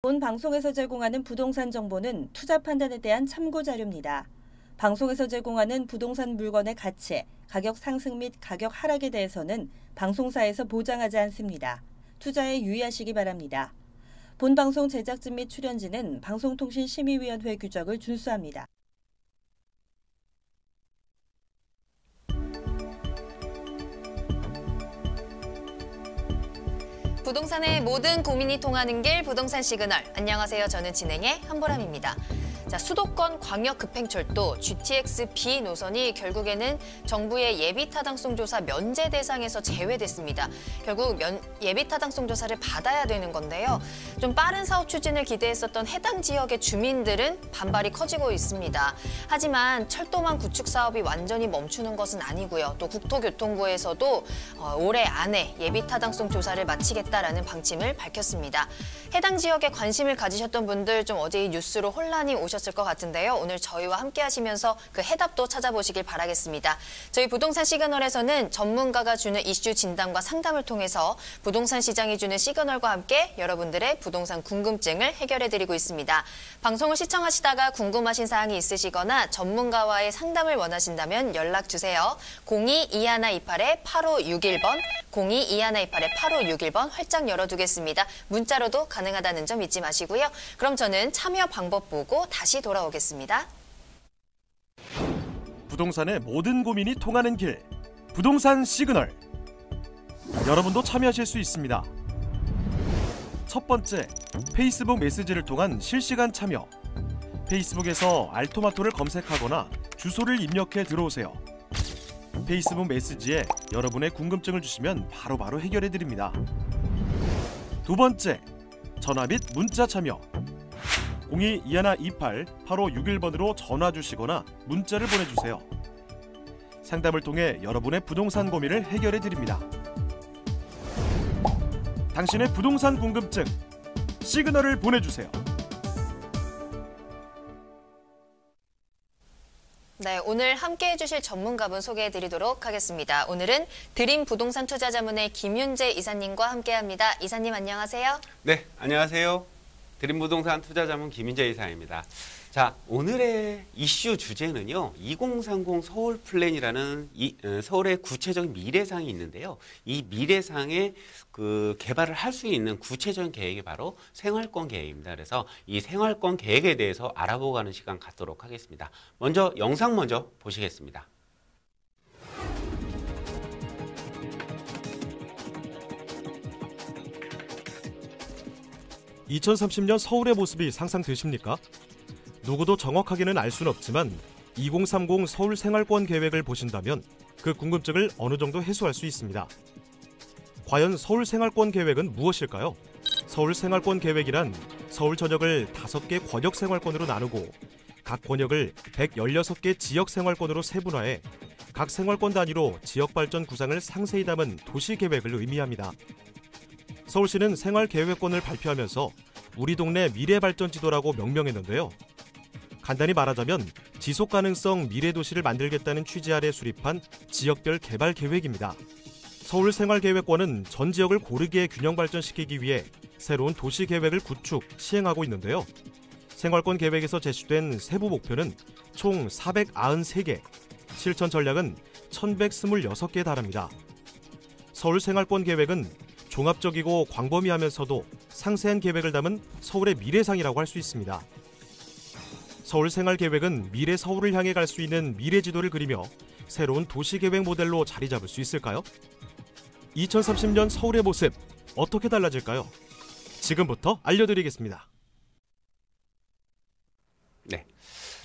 본 방송에서 제공하는 부동산 정보는 투자 판단에 대한 참고 자료입니다. 방송에서 제공하는 부동산 물건의 가치, 가격 상승 및 가격 하락에 대해서는 방송사에서 보장하지 않습니다. 투자에 유의하시기 바랍니다. 본 방송 제작진 및 출연진은 방송통신심의위원회 규정을 준수합니다. 부동산의 모든 고민이 통하는 길 부동산 시그널. 안녕하세요. 저는 진행의 한보람입니다. 자, 수도권 광역급행철도 GTX-B 노선이 결국에는 정부의 예비타당성 조사 면제 대상에서 제외됐습니다. 결국 예비타당성 조사를 받아야 되는 건데요. 좀 빠른 사업 추진을 기대했었던 해당 지역의 주민들은 반발이 커지고 있습니다. 하지만 철도망 구축 사업이 완전히 멈추는 것은 아니고요. 또 국토교통부에서도 올해 안에 예비타당성 조사를 마치겠다라는 방침을 밝혔습니다. 해당 지역에 관심을 가지셨던 분들 좀 어제 이 뉴스로 혼란이 오셨을 것 같은데요. 오늘 저희와 함께 하시면서 그 해답도 찾아보시길 바라겠습니다. 저희 부동산 시그널에서는 전문가가 주는 이슈 진단과 상담을 통해서 부동산 시장이 주는 시그널과 함께 여러분들의 부동산 궁금증을 해결해드리고 있습니다. 방송을 시청하시다가 궁금하신 사항이 있으시거나 전문가와의 상담을 원하신다면 연락주세요. 02-2128-8561번, 02-2128-8561번 활짝 열어두겠습니다. 문자로도 가능하다는 점 잊지 마시고요. 그럼 저는 참여 방법 보고 다시 돌아오겠습니다. 부동산의 모든 고민이 통하는 길, 부동산 시그널. 여러분도 참여하실 수 있습니다. 첫 번째, 페이스북 메시지를 통한 실시간 참여. 페이스북에서 알토마토를 검색하거나 주소를 입력해 들어오세요. 페이스북 메시지에 여러분의 궁금증을 주시면 바로바로 해결해 드립니다. 두 번째, 전화 및 문자 참여. 02-2128-8561번으로 전화 주시거나 문자를 보내주세요. 상담을 통해 여러분의 부동산 고민을 해결해 드립니다. 당신의 부동산 궁금증, 시그널을 보내주세요. 네, 오늘 함께해 주실 전문가분 소개해 드리도록 하겠습니다. 오늘은 드림 부동산 투자자문의 김윤재 이사님과 함께합니다. 이사님 안녕하세요. 네, 안녕하세요. 드림 부동산 투자자문 김윤재 이사입니다. 자, 오늘의 이슈 주제는요, 2030 서울 플랜이라는 서울의 구체적인 미래상이 있는데요. 이 미래상의 개발을 할 수 있는 구체적인 계획이 바로 생활권 계획입니다. 그래서 이 생활권 계획에 대해서 알아보고 가는 시간 갖도록 하겠습니다. 먼저 영상 먼저 보시겠습니다. (2030년) 서울의 모습이 상상되십니까? 누구도 정확하게는 알 수는 없지만 2030 서울 생활권 계획을 보신다면 그 궁금증을 어느 정도 해소할 수 있습니다. 과연 서울 생활권 계획은 무엇일까요? 서울 생활권 계획이란 서울 전역을 5개 권역 생활권으로 나누고 각 권역을 116개 지역 생활권으로 세분화해 각 생활권 단위로 지역 발전 구상을 상세히 담은 도시 계획을 의미합니다. 서울시는 생활계획권을 발표하면서 우리 동네 미래발전지도라고 명명했는데요. 간단히 말하자면 지속가능성 미래도시를 만들겠다는 취지 아래 수립한 지역별 개발 계획입니다. 서울 생활계획권은 전 지역을 고르게 균형 발전시키기 위해 새로운 도시계획을 구축, 시행하고 있는데요. 생활권 계획에서 제시된 세부 목표는 총 493개, 실천 전략은 1126개에 달합니다. 서울 생활권 계획은 종합적이고 광범위하면서도 상세한 계획을 담은 서울의 미래상이라고 할 수 있습니다. 서울 생활계획은 미래 서울을 향해 갈 수 있는 미래지도를 그리며 새로운 도시계획 모델로 자리 잡을 수 있을까요? 2030년 서울의 모습 어떻게 달라질까요? 지금부터 알려드리겠습니다.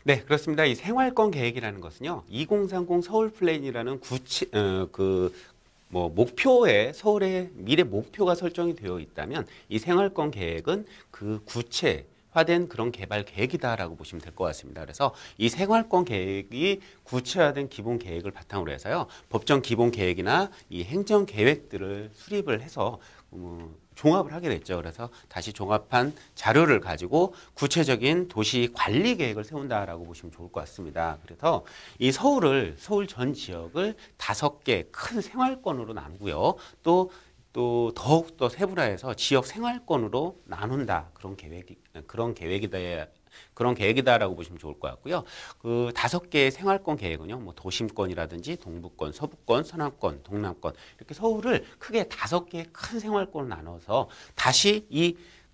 네, 그렇습니다. 이 생활권 계획이라는 것은요, 2030 서울 플랜이라는 목표에 서울의 미래 목표가 설정이 되어 있다면 이 생활권 계획은 그 구체화된 그런 개발 계획이다라고 보시면 될 것 같습니다. 그래서 이 생활권 계획이 구체화된 기본 계획을 바탕으로 해서요, 법정 기본 계획이나 이 행정 계획들을 수립을 해서 종합을 하게 됐죠. 그래서 다시 종합한 자료를 가지고 구체적인 도시 관리 계획을 세운다라고 보시면 좋을 것 같습니다. 그래서 이 서울 전 지역을 5개 큰 생활권으로 나누고요. 또 또 더욱 더 세분화해서 지역 생활권으로 나눈다 그런 계획이다라고 보시면 좋을 것 같고요. 그 5개의 생활권 계획은요, 뭐 도심권이라든지 동부권, 서부권, 서남권, 동남권 이렇게 서울을 크게 5개의 큰 생활권으로 나눠서 다시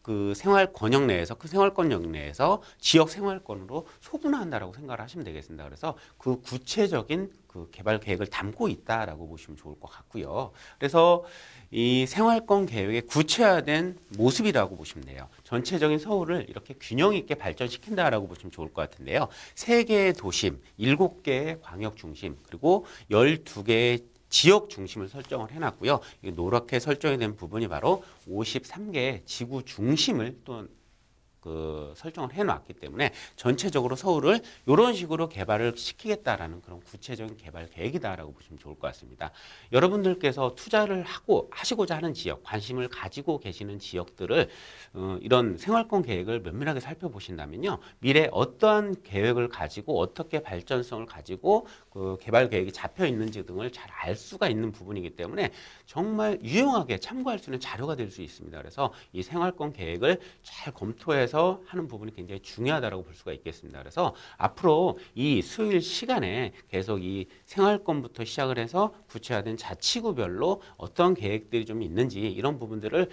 그 생활권역 내에서 그 생활권역 내에서 지역 생활권으로 소분화한다라고 생각을 하시면 되겠습니다. 그래서 그 구체적인 그 개발 계획을 담고 있다라고 보시면 좋을 것 같고요. 그래서 이 생활권 계획의 구체화된 모습이라고 보시면 돼요. 전체적인 서울을 이렇게 균형 있게 발전시킨다라고 보시면 좋을 것 같은데요. 3개의 도심, 7개의 광역 중심, 그리고 12개의 지역 중심을 설정을 해놨고요. 노랗게 설정이 된 부분이 바로 53개의 지구 중심을 또 설정을 해놨기 때문에 전체적으로 서울을 이런 식으로 개발을 시키겠다라는 그런 구체적인 개발 계획이다라고 보시면 좋을 것 같습니다. 여러분들께서 투자를 하시고자 하는 지역, 관심을 가지고 계시는 지역들을 이런 생활권 계획을 면밀하게 살펴보신다면요, 미래 어떠한 계획을 가지고 어떻게 발전성을 가지고 그 개발 계획이 잡혀 있는지 등을 잘 알 수가 있는 부분이기 때문에 정말 유용하게 참고할 수 있는 자료가 될 수 있습니다. 그래서 이 생활권 계획을 잘 검토해서 하는 부분이 굉장히 중요하다고 볼 수가 있겠습니다. 그래서 앞으로 이 수요일 시간에 계속 이 생활권부터 시작을 해서 구체화된 자치구별로 어떤 계획들이 좀 있는지 이런 부분들을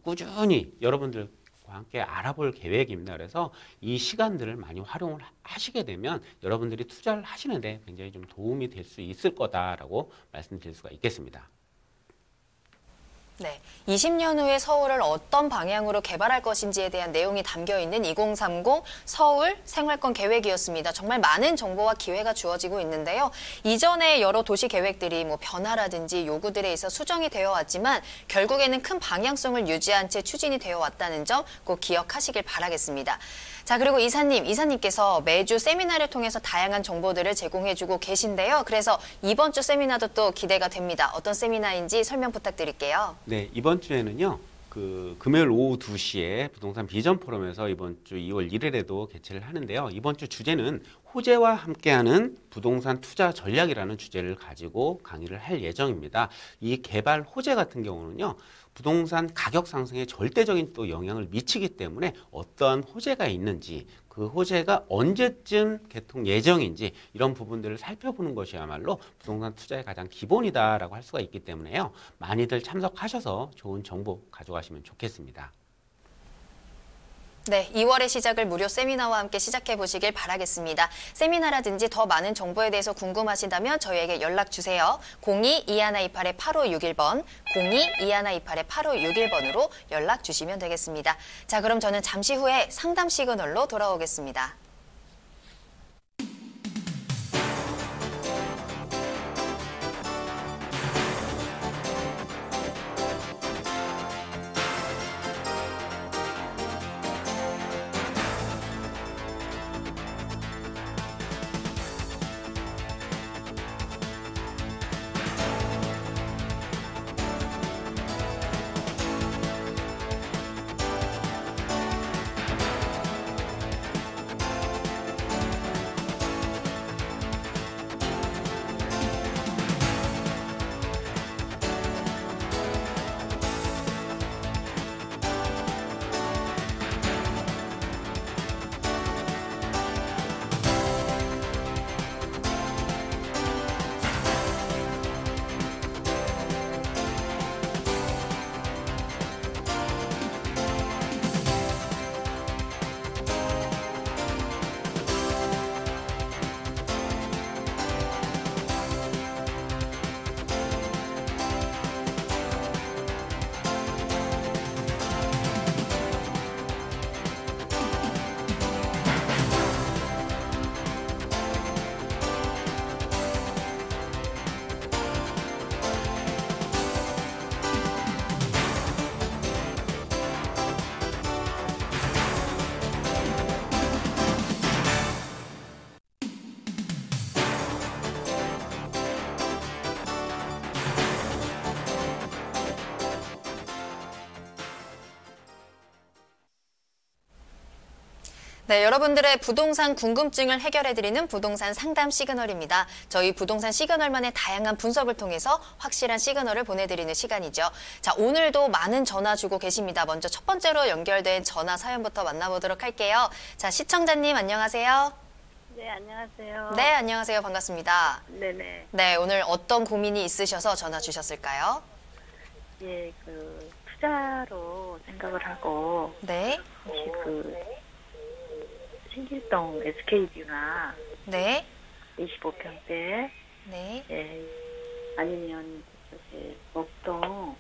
꾸준히 여러분들과 함께 알아볼 계획입니다. 그래서 이 시간들을 많이 활용을 하시게 되면 여러분들이 투자를 하시는데 굉장히 좀 도움이 될 수 있을 거다라고 말씀드릴 수가 있겠습니다. 네, 20년 후에 서울을 어떤 방향으로 개발할 것인지에 대한 내용이 담겨있는 2030 서울 생활권 계획이었습니다. 정말 많은 정보와 기회가 주어지고 있는데요. 이전에 여러 도시 계획들이 변화라든지 요구들에 있어 수정이 되어 왔지만 결국에는 큰 방향성을 유지한 채 추진이 되어 왔다는 점 꼭 기억하시길 바라겠습니다. 자, 그리고 이사님께서 매주 세미나를 통해서 다양한 정보들을 제공해주고 계신데요. 그래서 이번 주 세미나도 또 기대가 됩니다. 어떤 세미나인지 설명 부탁드릴게요. 네, 이번 주에는요. 금요일 오후 2시에 부동산 비전 포럼에서 이번 주 2월 1일에도 개최를 하는데요. 이번 주 주제는 호재와 함께하는 부동산 투자 전략이라는 주제를 가지고 강의를 할 예정입니다. 이 개발 호재 같은 경우는요. 부동산 가격 상승에 절대적인 또 영향을 미치기 때문에 어떠한 호재가 있는지 그 호재가 언제쯤 개통 예정인지 이런 부분들을 살펴보는 것이야말로 부동산 투자의 가장 기본이다라고 할 수가 있기 때문에요. 많이들 참석하셔서 좋은 정보 가져가시면 좋겠습니다. 네, 2월의 시작을 무료 세미나와 함께 시작해 보시길 바라겠습니다. 세미나라든지 더 많은 정보에 대해서 궁금하시다면 저희에게 연락 주세요. 02-2128-8561번, 02-2128-8561번으로 연락 주시면 되겠습니다. 자, 그럼 저는 잠시 후에 상담 시그널로 돌아오겠습니다. 네, 여러분들의 부동산 궁금증을 해결해드리는 부동산 상담 시그널입니다. 저희 부동산 시그널만의 다양한 분석을 통해서 확실한 시그널을 보내드리는 시간이죠. 자, 오늘도 많은 전화 주고 계십니다. 먼저 첫 번째로 연결된 전화 사연부터 만나보도록 할게요. 자, 시청자님 안녕하세요. 네, 안녕하세요. 네, 안녕하세요. 반갑습니다. 네네. 네, 오늘 어떤 고민이 있으셔서 전화 주셨을까요? 예, 투자로 생각을 하고, 네, 혹시 신길동 SK뷰나 네, 25평대, 네. 예, 아니면 목동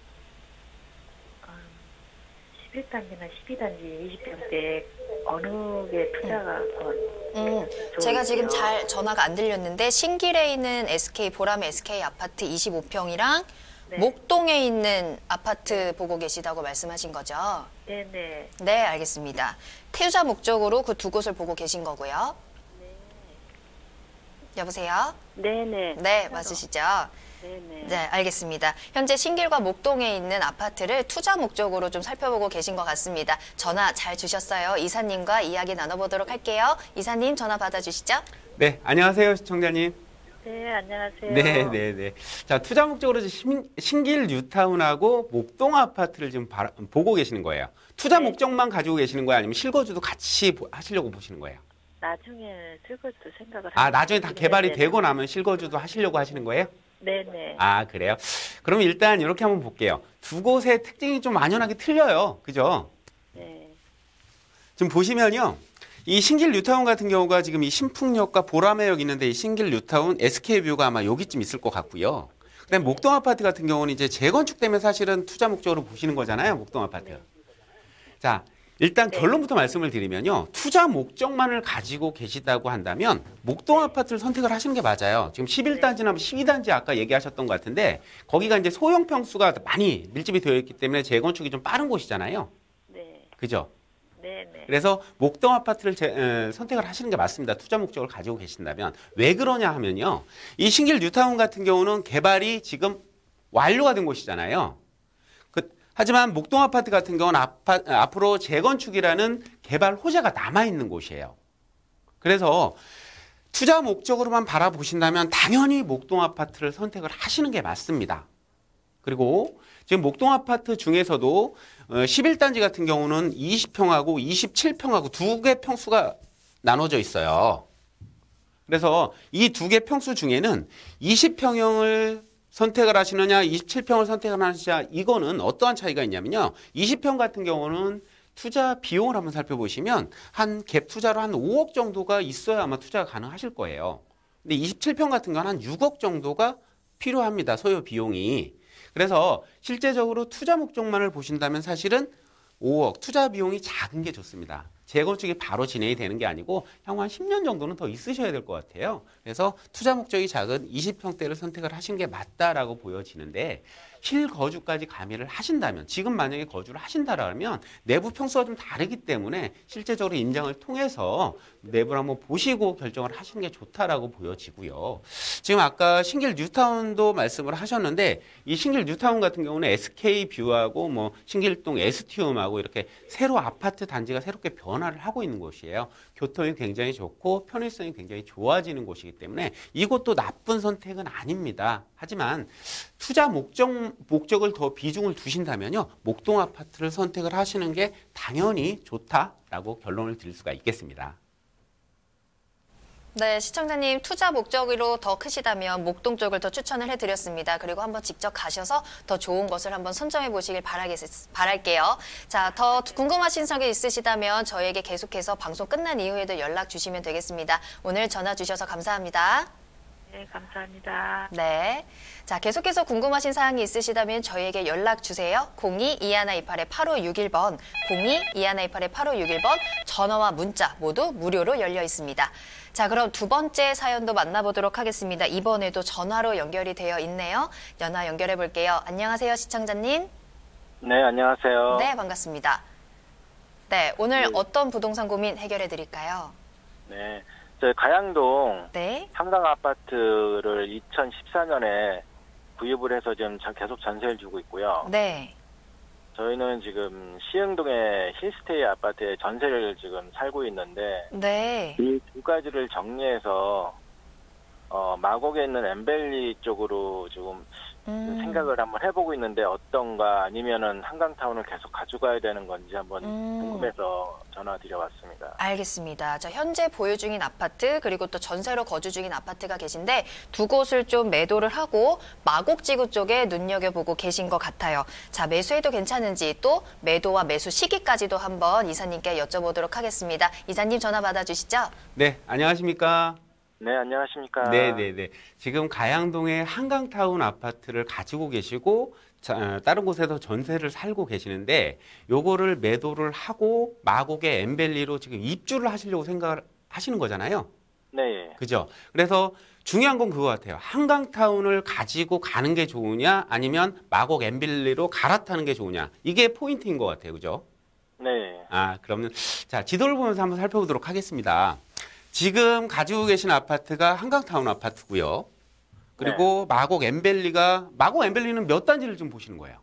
11단지나 12단지 20평대 어느 게 투자가 더 제가 지금 좋을지요? 잘 전화가 안 들렸는데 신길에 있는 SK 보람의 SK 아파트 25평이랑 네. 목동에 있는 아파트 보고 계시다고 말씀하신 거죠? 네네. 네, 알겠습니다. 투자 목적으로 그 두 곳을 보고 계신 거고요. 여보세요? 네네. 네, 맞으시죠? 네네. 네, 알겠습니다. 현재 신길과 목동에 있는 아파트를 투자 목적으로 좀 살펴보고 계신 것 같습니다. 전화 잘 주셨어요. 이사님과 이야기 나눠보도록 할게요. 이사님 전화 받아주시죠. 네, 안녕하세요, 시청자님. 네, 안녕하세요. 네. 자, 투자 목적으로 신길 뉴타운하고 목동 아파트를 지금 보고 계시는 거예요. 투자 네. 목적만 가지고 계시는 거예요? 아니면 실거주도 같이 하시려고 보시는 거예요? 나중에 쓸것도 생각을 아, 나중에 다 개발이 네네. 되고 나면 실거주도 하시려고 하시는 거예요? 네네. 아, 그래요? 그럼 일단 이렇게 한번 볼게요. 두 곳의 특징이 좀 만연하게 틀려요. 그죠? 네. 지금 보시면요. 이 신길 뉴타운 같은 경우가 지금 이 신풍역과 보라매역 있는데 이 신길 뉴타운 SK뷰가 아마 여기쯤 있을 것 같고요. 그다음에 목동 아파트 같은 경우는 이제 재건축 때문에 사실은 투자 목적으로 보시는 거잖아요. 목동 아파트. 자, 일단 결론부터 말씀을 드리면요. 투자 목적만을 가지고 계시다고 한다면 목동 아파트를 선택을 하시는 게 맞아요. 지금 11단지나 12단지 아까 얘기하셨던 것 같은데 거기가 이제 소형 평수가 많이 밀집이 되어 있기 때문에 재건축이 좀 빠른 곳이잖아요. 네. 그죠? 네네. 그래서 목동 아파트를 선택을 하시는 게 맞습니다. 투자 목적을 가지고 계신다면. 왜 그러냐 하면요. 이 신길 뉴타운 같은 경우는 개발이 지금 완료가 된 곳이잖아요. 하지만 목동 아파트 같은 경우는 앞으로 재건축이라는 개발 호재가 남아있는 곳이에요. 그래서 투자 목적으로만 바라보신다면 당연히 목동 아파트를 선택을 하시는 게 맞습니다. 그리고 지금 목동 아파트 중에서도 11단지 같은 경우는 20평하고 27평하고 두 개 평수가 나눠져 있어요. 그래서 이 두 개 평수 중에는 20평형을 선택을 하시느냐 27평을 선택을 하시느냐 이거는 어떠한 차이가 있냐면요. 20평 같은 경우는 투자 비용을 한번 살펴보시면 한 갭 투자로 한 5억 정도가 있어야 아마 투자가 가능하실 거예요. 근데 27평 같은 경우는 한 6억 정도가 필요합니다. 소요 비용이. 그래서 실제적으로 투자 목적만을 보신다면 사실은 5억 투자 비용이 작은 게 좋습니다. 재건축이 바로 진행이 되는 게 아니고 향후 한 10년 정도는 더 있으셔야 될 것 같아요. 그래서 투자 목적이 작은 20평대를 선택을 하신 게 맞다라고 보여지는데 실거주까지 가미를 하신다면 지금 만약에 거주를 하신다라면 내부 평수가 좀 다르기 때문에 실제적으로 임장을 통해서 내부를 한번 보시고 결정을 하시는 게 좋다라고 보여지고요. 지금 아까 신길 뉴타운도 말씀을 하셨는데 이 신길 뉴타운 같은 경우는 SK뷰하고 뭐 신길동 ST움하고 이렇게 새로 아파트 단지가 새롭게 변화를 하고 있는 곳이에요. 교통이 굉장히 좋고 편의성이 굉장히 좋아지는 곳이기 때문에 이곳도 나쁜 선택은 아닙니다. 하지만 투자 목적을 더 비중을 두신다면요. 목동 아파트를 선택을 하시는 게 당연히 좋다라고 결론을 드릴 수가 있겠습니다. 네, 시청자님 투자 목적으로 더 크시다면 목동 쪽을 더 추천을 해드렸습니다. 그리고 한번 직접 가셔서 더 좋은 것을 한번 선점해 보시길 바랄게요. 자, 더 궁금하신 점이 있으시다면 저희에게 계속해서 방송 끝난 이후에도 연락 주시면 되겠습니다. 오늘 전화 주셔서 감사합니다. 네, 감사합니다. 네. 자, 계속해서 궁금하신 사항이 있으시다면 저희에게 연락 주세요. 02-2128-8561번, 02-2128-8561번, 전화와 문자 모두 무료로 열려 있습니다. 자, 그럼 두 번째 사연도 만나보도록 하겠습니다. 이번에도 전화로 연결이 되어 있네요. 전화 연결해 볼게요. 안녕하세요, 시청자님. 네, 안녕하세요. 네, 반갑습니다. 네, 오늘 어떤 부동산 고민 해결해 드릴까요? 네, 저희 가양동 네. 한강 아파트를 2014년에 구입을 해서 지금 계속 전세를 주고 있고요. 네. 저희는 지금 시흥동의 힐스테이 아파트에 전세를 지금 살고 있는데 네. 이 두 가지를 정리해서 마곡에 있는 엠벨리 쪽으로 지금 생각을 한번 해보고 있는데 어떤가 아니면은 한강타운을 계속 가져가야 되는 건지 한번 궁금해서 전화드려봤습니다. 알겠습니다. 자, 현재 보유 중인 아파트 그리고 또 전세로 거주 중인 아파트가 계신데 두 곳을 좀 매도를 하고 마곡지구 쪽에 눈여겨보고 계신 것 같아요. 자, 매수해도 괜찮은지 또 매도와 매수 시기까지도 한번 이사님께 여쭤보도록 하겠습니다. 이사님 전화 받아주시죠. 네, 안녕하십니까? 네, 안녕하십니까? 네네네. 지금 가양동의 한강타운 아파트를 가지고 계시고 다른 곳에서 전세를 살고 계시는데 요거를 매도를 하고 마곡의 엠벨리로 지금 입주를 하시려고 생각을 하시는 거잖아요. 네. 그죠? 그래서 중요한 건 그거 같아요. 한강타운을 가지고 가는 게 좋으냐 아니면 마곡 엠벨리로 갈아타는 게 좋으냐. 이게 포인트인 것 같아요. 그죠? 네. 그러면 자, 지도를 보면서 한번 살펴보도록 하겠습니다. 지금 가지고 계신 아파트가 한강타운 아파트고요. 그리고 마곡 엠벨리는 몇 단지를 좀 보시는 거예요?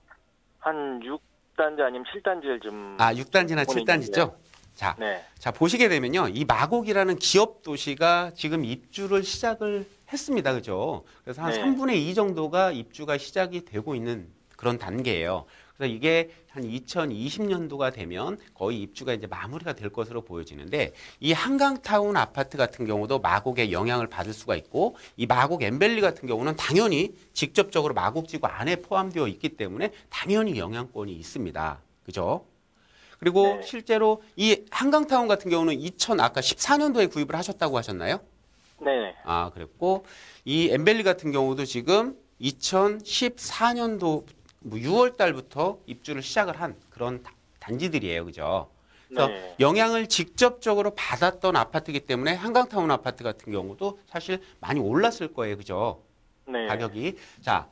한 6단지 아니면 7단지를 좀 6단지나 보고 7단지죠? 자, 네. 자, 보시게 되면요. 이 마곡이라는 기업 도시가 지금 입주를 시작을 했습니다. 그죠? 그래서 한 네. 3분의 2 정도가 입주가 시작이 되고 있는 그런 단계예요. 그래서 이게 한 2020년도가 되면 거의 입주가 이제 마무리가 될 것으로 보여지는데 이 한강타운 아파트 같은 경우도 마곡의 영향을 받을 수가 있고 이 마곡 엠벨리 같은 경우는 당연히 직접적으로 마곡지구 안에 포함되어 있기 때문에 당연히 영향권이 있습니다. 그죠? 그리고 네. 실제로 이 한강타운 같은 경우는 아까 14년도에 구입을 하셨다고 하셨나요? 네. 그랬고 이 엠벨리 같은 경우도 지금 2014년도 6월 달부터 입주를 시작을 한 그런 단지들이에요. 그죠? 그래서 네. 영향을 직접적으로 받았던 아파트이기 때문에 한강타운 아파트 같은 경우도 사실 많이 올랐을 거예요. 그죠? 네. 가격이. 자,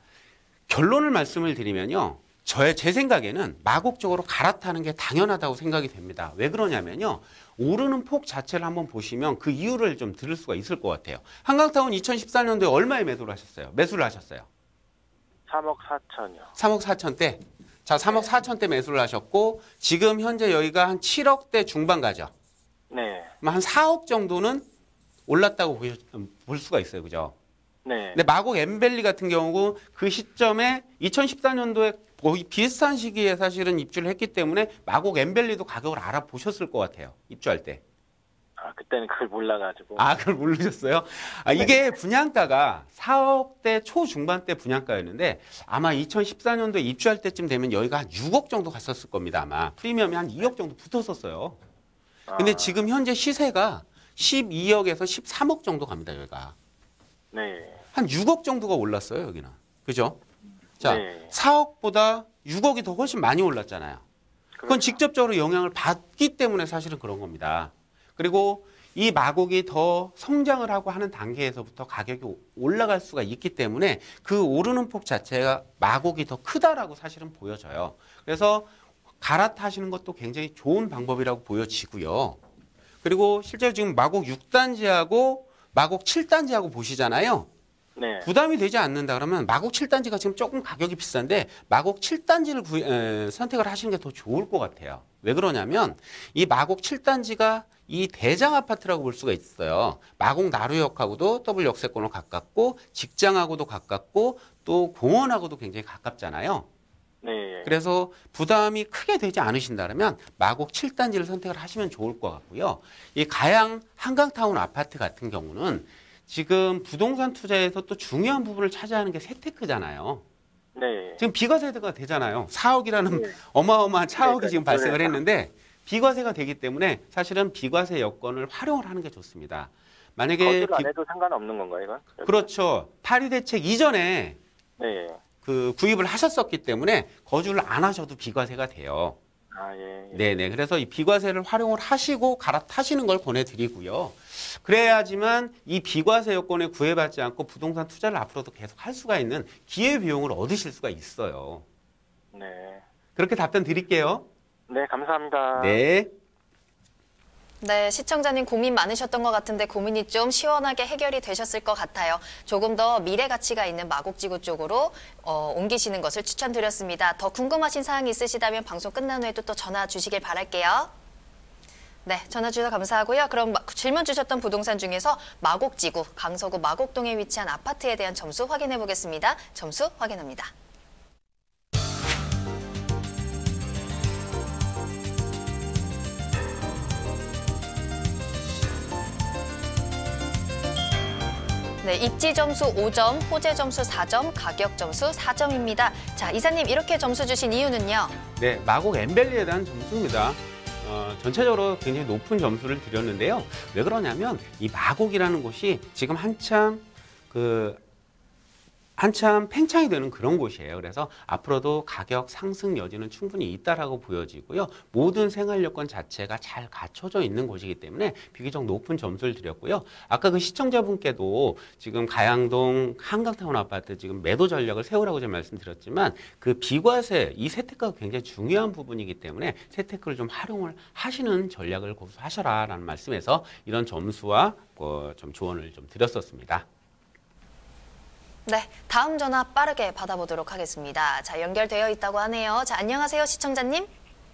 결론을 말씀을 드리면요. 제 생각에는 마곡 쪽으로 갈아타는 게 당연하다고 생각이 됩니다. 왜 그러냐면요. 오르는 폭 자체를 한번 보시면 그 이유를 좀 들을 수가 있을 것 같아요. 한강타운 2014년도에 얼마에 매수를 하셨어요? 3억 4천이요. 3억 4천 대. 자, 3억 4천 대 매수를 하셨고 지금 현재 여기가 한 7억대 중반 가죠. 네. 그럼 한 4억 정도는 올랐다고 볼 수가 있어요. 그죠? 네. 근데 마곡 엠벨리 같은 경우 그 시점에 2014년도에 거의 비슷한 시기에 사실은 입주를 했기 때문에 마곡 엠벨리도 가격을 알아보셨을 것 같아요. 입주할 때. 그때는 그걸 몰라가지고. 그걸 모르셨어요? 이게 분양가가 4억대 초중반대 분양가였는데 아마 2014년도에 입주할 때쯤 되면 여기가 한 6억 정도 갔었을 겁니다. 아마 프리미엄이 한 2억 정도 붙었었어요. 근데 지금 현재 시세가 12억에서 13억 정도 갑니다. 여기가. 네. 한 6억 정도가 올랐어요. 여기는. 그죠? 자, 네. 4억보다 6억이 더 훨씬 많이 올랐잖아요. 그건 그렇죠. 직접적으로 영향을 받기 때문에 사실은 그런 겁니다. 그리고 이 마곡이 더 성장을 하고 하는 단계에서부터 가격이 올라갈 수가 있기 때문에 그 오르는 폭 자체가 마곡이 더 크다라고 사실은 보여져요. 그래서 갈아타시는 것도 굉장히 좋은 방법이라고 보여지고요. 그리고 실제로 지금 마곡 6단지하고 마곡 7단지하고 보시잖아요. 네. 부담이 되지 않는다 그러면 마곡 7단지가 지금 조금 가격이 비싼데 마곡 7단지를 선택을 하시는 게 더 좋을 것 같아요. 왜 그러냐면 이 마곡 7단지가 이 대장 아파트라고 볼 수가 있어요. 마곡 나루역하고도 더블 역세권으로 가깝고 직장하고도 가깝고 또 공원하고도 굉장히 가깝잖아요. 네. 그래서 부담이 크게 되지 않으신다면 마곡 7단지를 선택을 하시면 좋을 것 같고요. 이 가양 한강타운 아파트 같은 경우는 지금 부동산 투자에서 또 중요한 부분을 차지하는 게 세테크잖아요. 네. 지금 비과세가 되잖아요. 4억이라는 네. 어마어마한 차억이 지금 그러니까 발생을 했는데 비과세가 되기 때문에 사실은 비과세 여건을 활용을 하는 게 좋습니다. 만약에 거주를 안 해도 상관없는 건가요, 이건? 그렇죠. 파리 대책 이전에 네. 그 구입을 하셨었기 때문에 거주를 안 하셔도 비과세가 돼요. 예. 네네. 그래서 이 비과세를 활용을 하시고 갈아타시는 걸 권해드리고요. 그래야지만 이 비과세 여건에 구애받지 않고 부동산 투자를 앞으로도 계속 할 수가 있는 기회비용을 얻으실 수가 있어요. 네. 그렇게 답변 드릴게요. 네, 감사합니다. 네. 네, 시청자님 고민 많으셨던 것 같은데 고민이 좀 시원하게 해결이 되셨을 것 같아요. 조금 더 미래 가치가 있는 마곡지구 쪽으로 옮기시는 것을 추천드렸습니다. 더 궁금하신 사항이 있으시다면 방송 끝난 후에도 또 전화 주시길 바랄게요. 네, 전화 주셔서 감사하고요. 그럼 질문 주셨던 부동산 중에서 마곡지구, 강서구 마곡동에 위치한 아파트에 대한 점수 확인해 보겠습니다. 점수 확인합니다. 네, 입지 점수 5점, 호재 점수 4점, 가격 점수 4점입니다. 자, 이사님 이렇게 점수 주신 이유는요? 네, 마곡 엠벨리에 대한 점수입니다. 전체적으로 굉장히 높은 점수를 드렸는데요. 왜 그러냐면 이 마곡이라는 곳이 지금 한참 팽창이 되는 그런 곳이에요. 그래서 앞으로도 가격 상승 여지는 충분히 있다라고 보여지고요. 모든 생활 여건 자체가 잘 갖춰져 있는 곳이기 때문에 비교적 높은 점수를 드렸고요. 아까 그 시청자분께도 지금 가양동 한강타운 아파트 지금 매도 전략을 세우라고 제가 말씀드렸지만 그 비과세 이 세테크가 굉장히 중요한 부분이기 때문에 세테크를 좀 활용을 하시는 전략을 고수하셔라라는 말씀에서 이런 점수와 좀 조언을 좀 드렸었습니다. 네, 다음 전화 빠르게 받아보도록 하겠습니다. 자, 연결되어 있다고 하네요. 자, 안녕하세요, 시청자님.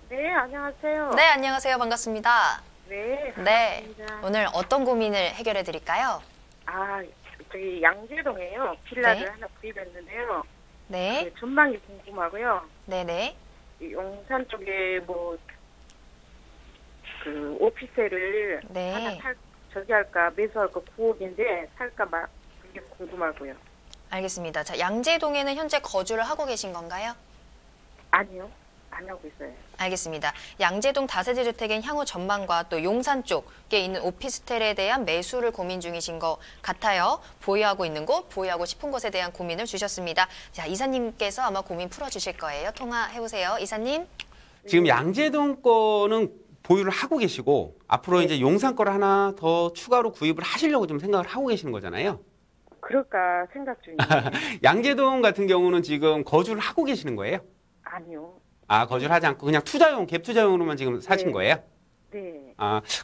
네, 안녕하세요. 네, 안녕하세요. 반갑습니다. 네, 네, 반갑습니다. 오늘 어떤 고민을 해결해 드릴까요? 저기 양재동에요. 빌라를 네. 하나 구입했는데요. 네, 그 전망이 궁금하고요. 네네. 이 용산 쪽에 그 오피스텔을 네. 하나 저기 할까 매수할까 9억인데 살까 막 그게 궁금하고요. 알겠습니다. 자, 양재동에는 현재 거주를 하고 계신 건가요? 아니요, 안 하고 있어요. 알겠습니다. 양재동 다세대 주택의 향후 전망과 또 용산 쪽에 있는 오피스텔에 대한 매수를 고민 중이신 것 같아요. 보유하고 있는 곳, 보유하고 싶은 곳에 대한 고민을 주셨습니다. 자, 이사님께서 아마 고민 풀어주실 거예요. 통화해보세요. 이사님. 지금 양재동 거는 보유를 하고 계시고 앞으로 이제 용산 거를 하나 더 추가로 구입을 하시려고 좀 생각을 하고 계시는 거잖아요. 그럴까 생각 중이에요. 양재동 같은 경우는 지금 거주를 하고 계시는 거예요? 아니요. 거주를 하지 않고 그냥 투자용, 갭 투자용으로만 지금 사신 네. 거예요? 네.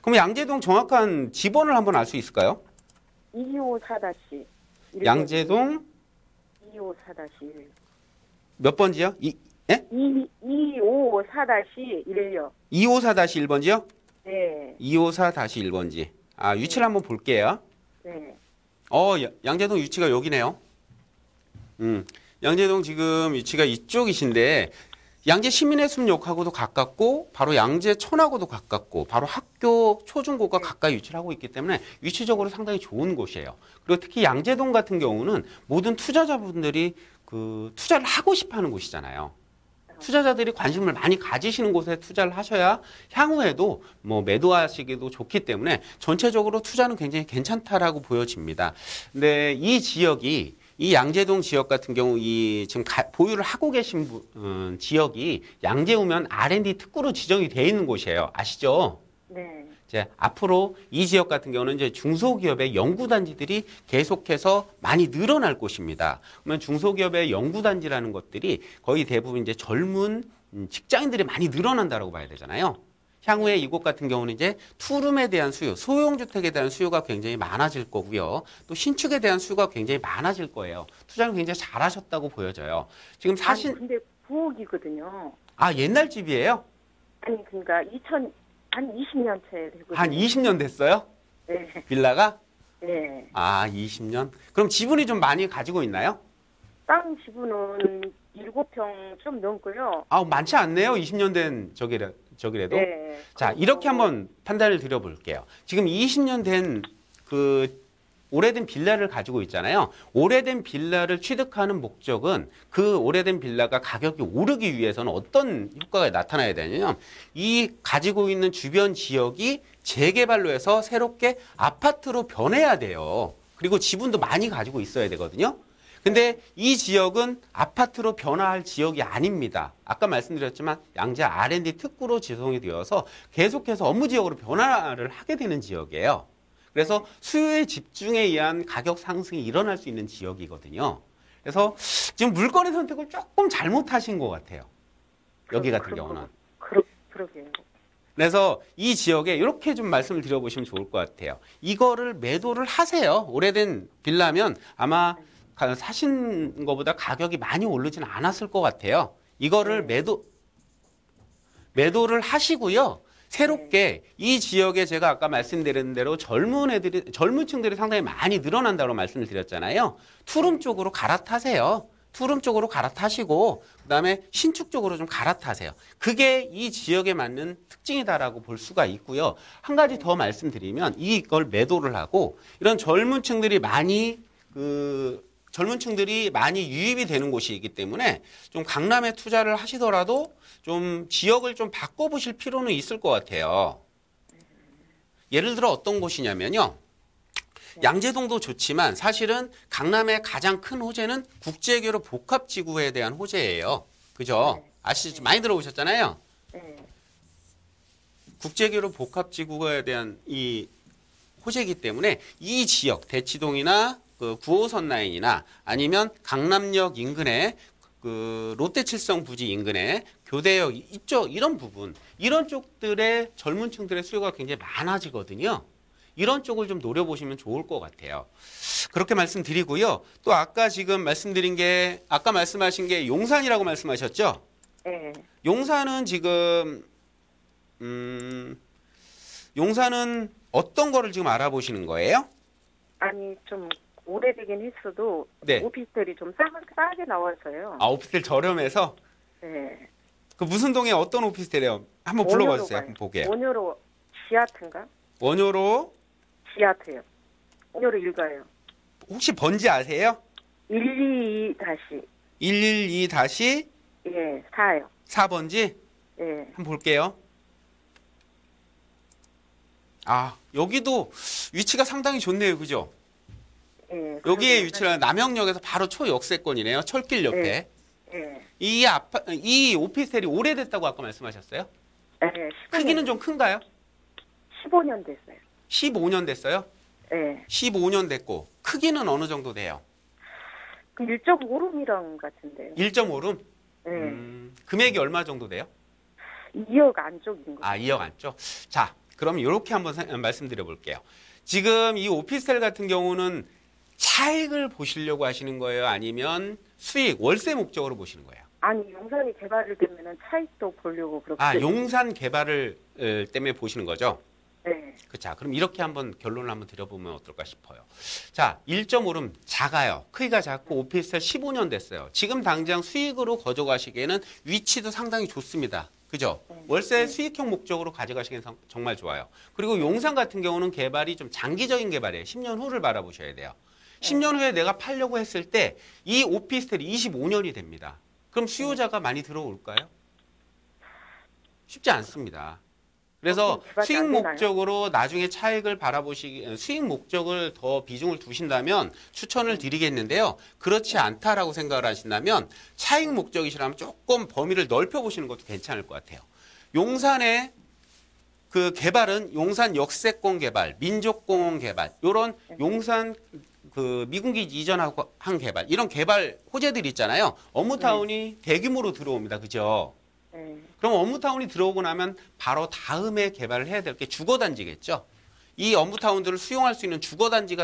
그럼 양재동 정확한 지번을 한번 알 수 있을까요? 254-1. 양재동 254-1. 몇 번지요? 254-1이요. 254-1번지요? 네. 254-1번지. 위치를 한번 볼게요. 네. 양재동 위치가 여기네요. 양재동 지금 위치가 이쪽이신데 양재 시민의 숲역하고도 가깝고 바로 양재천하고도 가깝고 바로 학교 초중고가 가까이 위치를 하고 있기 때문에 위치적으로 상당히 좋은 곳이에요. 그리고 특히 양재동 같은 경우는 모든 투자자분들이 투자를 하고 싶어하는 곳이잖아요. 투자자들이 관심을 많이 가지시는 곳에 투자를 하셔야 향후에도 매도하시기도 좋기 때문에 전체적으로 투자는 굉장히 괜찮다라고 보여집니다. 근데 이 지역이 이 양재동 지역 같은 경우 지금 보유를 하고 계신 지역이 양재우면 R&D 특구로 지정이 되어 있는 곳이에요. 아시죠? 네. 이제 앞으로 이 지역 같은 경우는 이제 중소기업의 연구단지들이 계속해서 많이 늘어날 곳입니다. 그러면 중소기업의 연구단지라는 것들이 거의 대부분 이제 젊은 직장인들이 많이 늘어난다라고 봐야 되잖아요. 향후에 이곳 같은 경우는 이제 투룸에 대한 수요, 소형주택에 대한 수요가 굉장히 많아질 거고요. 또 신축에 대한 수요가 굉장히 많아질 거예요. 투자를 굉장히 잘하셨다고 보여져요. 지금 근데 9억이거든요. 옛날 집이에요? 아니 그러니까 한 20년 채 되거든요. 한 20년 됐어요? 네. 빌라가? 네. 20년? 그럼 지분이 좀 많이 가지고 있나요? 땅 지분은 7평 좀 넘고요. 많지 않네요. 20년 된 저기라도. 네. 자, 이렇게 한번 판단을 드려볼게요. 지금 20년 된 오래된 빌라를 가지고 있잖아요. 오래된 빌라를 취득하는 목적은 그 오래된 빌라가 가격이 오르기 위해서는 어떤 효과가 나타나야 되냐면 이 가지고 있는 주변 지역이 재개발로 해서 새롭게 아파트로 변해야 돼요. 그리고 지분도 많이 가지고 있어야 되거든요. 근데 이 지역은 아파트로 변화할 지역이 아닙니다. 아까 말씀드렸지만 양재 R&D 특구로 지정이 되어서 계속해서 업무 지역으로 변화를 하게 되는 지역이에요. 그래서 수요의 집중에 의한 가격 상승이 일어날 수 있는 지역이거든요. 그래서 지금 물건의 선택을 조금 잘못하신 것 같아요. 여기 같은 경우는. 그러게요. 그래서 이 지역에 이렇게 좀 말씀을 드려보시면 좋을 것 같아요. 이거를 매도를 하세요. 오래된 빌라면 아마 사신 것보다 가격이 많이 오르진 않았을 것 같아요. 이거를 매도를 하시고요. 새롭게 이 지역에 제가 아까 말씀드린 대로 젊은 층들이 상당히 많이 늘어난다고 말씀을 드렸잖아요. 투룸 쪽으로 갈아타세요. 투룸 쪽으로 갈아타시고 그다음에 신축 쪽으로 좀 갈아타세요. 그게 이 지역에 맞는 특징이다라고 볼 수가 있고요. 한 가지 더 말씀드리면 이걸 매도를 하고 이런 젊은 층들이 많이 유입이 되는 곳이기 때문에 좀 강남에 투자를 하시더라도 좀 지역을 좀 바꿔보실 필요는 있을 것 같아요. 예를 들어 어떤 곳이냐면요. 양재동도 좋지만 사실은 강남의 가장 큰 호재는 국제교류 복합지구에 대한 호재예요. 그죠? 아시죠? 많이 들어보셨잖아요. 국제교류 복합지구에 대한 이 호재이기 때문에 이 지역 대치동이나 그 9호선 라인이나 아니면 강남역 인근에 그 롯데칠성 부지 인근에 교대역 이쪽 이런 부분 이런 쪽들의 젊은 층들의 수요가 굉장히 많아지거든요. 이런 쪽을 좀 노려보시면 좋을 것 같아요. 그렇게 말씀드리고요. 또 아까 지금 말씀드린 게 아까 말씀하신 게 용산이라고 말씀하셨죠? 네. 용산은 지금 용산은 어떤 거를 지금 알아보시는 거예요? 아니 좀 오래되긴 했어도 네. 오피스텔이 좀 싸게 나와서요. 아, 오피스텔 저렴해서? 네. 그 무슨 동에 어떤 오피스텔이에요? 한번 불러봐 주세요. 한번 보게요. 원효로 지하트인가? 원효로 지하트요. 원효로 일가요. 혹시 번지 아세요? 122-. 112- 예, 4요. 4번지? 예. 한번 볼게요. 아, 여기도 위치가 상당히 좋네요. 그죠? 예. 여기에 위치가 남영역에서 바로 초역세권이네요. 철길 옆에. 예. 이 오피스텔이 오래됐다고 아까 말씀하셨어요? 예. 15년. 크기는 좀 큰가요? 15년 됐어요. 15년 됐어요? 예. 15년 됐고 크기는 어느 정도 돼요? 그 1.5룸이랑 같은데요. 1.5룸? 예. 금액이 얼마 정도 돼요? 2억 안쪽인 거. 아, 2억 안쪽? 자, 그럼 이렇게 한번 말씀드려 볼게요. 지금 이 오피스텔 같은 경우는 차익을 보시려고 하시는 거예요? 아니면 수익, 월세 목적으로 보시는 거예요? 아니 용산이 개발을 되면은 차익도 보려고 그렇게. 아, 용산 개발을 때문에 보시는 거죠? 네. 자, 그럼 이렇게 한번 결론을 한번 드려보면 어떨까 싶어요. 자, 1.5룸 작아요. 크기가 작고 오피스텔 15년 됐어요. 지금 당장 수익으로 가져가시기에는 위치도 상당히 좋습니다. 그죠? 월세 수익형 목적으로 가져가시기에는 정말 좋아요. 그리고 용산 같은 경우는 개발이 좀 장기적인 개발이에요. 10년 후를 바라보셔야 돼요. 10년 후에 내가 팔려고 했을 때 이 오피스텔이 25년이 됩니다. 그럼 수요자가 많이 들어올까요? 쉽지 않습니다. 그래서 수익 목적으로 나중에 차익을 수익 목적을 더 비중을 두신다면 추천을 드리겠는데요. 그렇지 않다라고 생각을 하신다면 차익 목적이시라면 조금 범위를 넓혀보시는 것도 괜찮을 것 같아요. 용산의 그 개발은 용산 역세권 개발, 민족공원 개발, 이런 용산 그 미군기지 이전하고 한 개발, 이런 개발 호재들이 있잖아요. 업무타운이 대규모로 들어옵니다. 그죠? 그럼 업무타운이 들어오고 나면 바로 다음에 개발을 해야 될 게 주거단지겠죠. 이 업무타운들을 수용할 수 있는 주거단지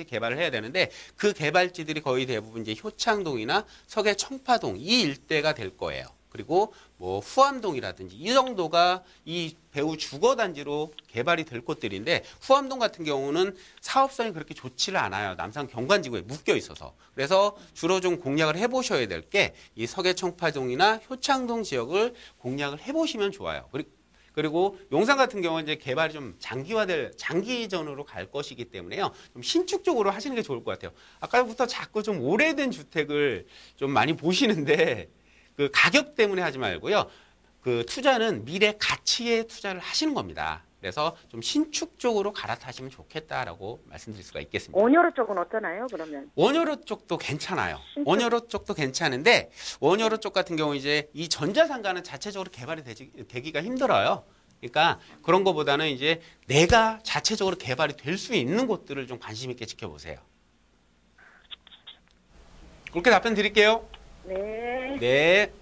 개발을 해야 되는데 그 개발지들이 거의 대부분 이제 효창동이나 서계 청파동 이 일대가 될 거예요. 그리고 뭐 후암동이라든지 이 정도가 이 배후 주거단지로 개발이 될 곳들인데 후암동 같은 경우는 사업성이 그렇게 좋지를 않아요. 남산 경관지구에 묶여 있어서. 그래서 주로 좀 공략을 해보셔야 될 게 이 서계 청파동이나 효창동 지역을 공략을 해보시면 좋아요. 그리고 용산 같은 경우는 이제 개발이 좀 장기전으로 갈 것이기 때문에요. 좀 신축 쪽으로 하시는 게 좋을 것 같아요. 아까부터 자꾸 좀 오래된 주택을 좀 많이 보시는데 그 가격 때문에 하지 말고요. 그 투자는 미래 가치에 투자를 하시는 겁니다. 그래서 좀 신축 쪽으로 갈아타시면 좋겠다라고 말씀드릴 수가 있겠습니다. 원효로 쪽은 어떠나요, 그러면? 원효로 쪽도 괜찮아요. 원효로 쪽도 괜찮은데 원효로 쪽 같은 경우 이제 이 전자상가는 자체적으로 개발이 되기가 힘들어요. 그러니까 그런 거보다는 이제 내가 자체적으로 개발이 될 수 있는 곳들을 좀 관심 있게 지켜보세요. 그렇게 답변 드릴게요. 네. 네.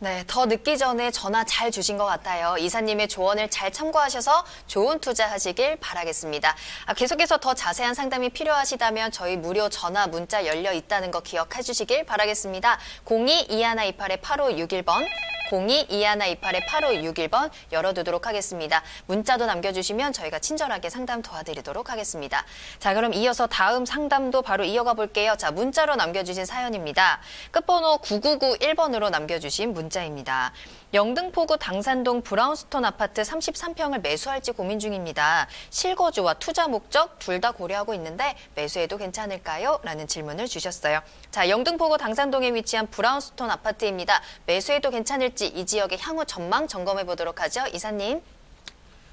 네, 더 늦기 전에 전화 잘 주신 것 같아요. 이사님의 조언을 잘 참고하셔서 좋은 투자하시길 바라겠습니다. 계속해서 더 자세한 상담이 필요하시다면 저희 무료 전화 문자 열려 있다는 거 기억해 주시길 바라겠습니다. 02-2128-8561번 02-2128-8561번 열어두도록 하겠습니다. 문자도 남겨주시면 저희가 친절하게 상담 도와드리도록 하겠습니다. 자, 그럼 이어서 다음 상담도 바로 이어가 볼게요. 자, 문자로 남겨주신 사연입니다. 끝번호 9991번으로 남겨주신 문자입니다. 영등포구 당산동 브라운스톤 아파트 33평을 매수할지 고민 중입니다. 실거주와 투자 목적 둘 다 고려하고 있는데 매수해도 괜찮을까요? 라는 질문을 주셨어요. 자, 영등포구 당산동에 위치한 브라운스톤 아파트입니다. 매수해도 괜찮을지 이 지역의 향후 전망 점검해 보도록 하죠. 이사님.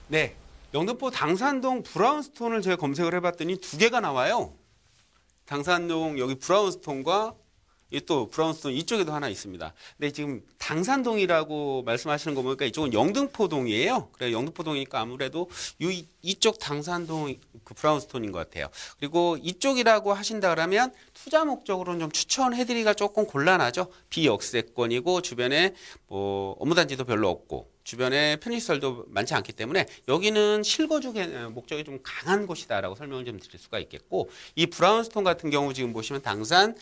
네, 영등포 당산동 브라운스톤을 제가 검색을 해봤더니 두 개가 나와요. 당산동 여기 브라운스톤과 이 또 브라운스톤 이쪽에도 하나 있습니다. 근데 지금 당산동이라고 말씀하시는 거 보니까 이쪽은 영등포동이에요. 그래 영등포동이니까 아무래도 이쪽 당산동 그 브라운스톤인 것 같아요. 그리고 이쪽이라고 하신다 그러면 투자 목적으로는 좀 추천해드리기가 조금 곤란하죠. 비역세권이고 주변에 뭐 업무단지도 별로 없고 주변에 편의시설도 많지 않기 때문에 여기는 실거주 목적이 좀 강한 곳이다라고 설명을 좀 드릴 수가 있겠고, 이 브라운스톤 같은 경우 지금 보시면 당산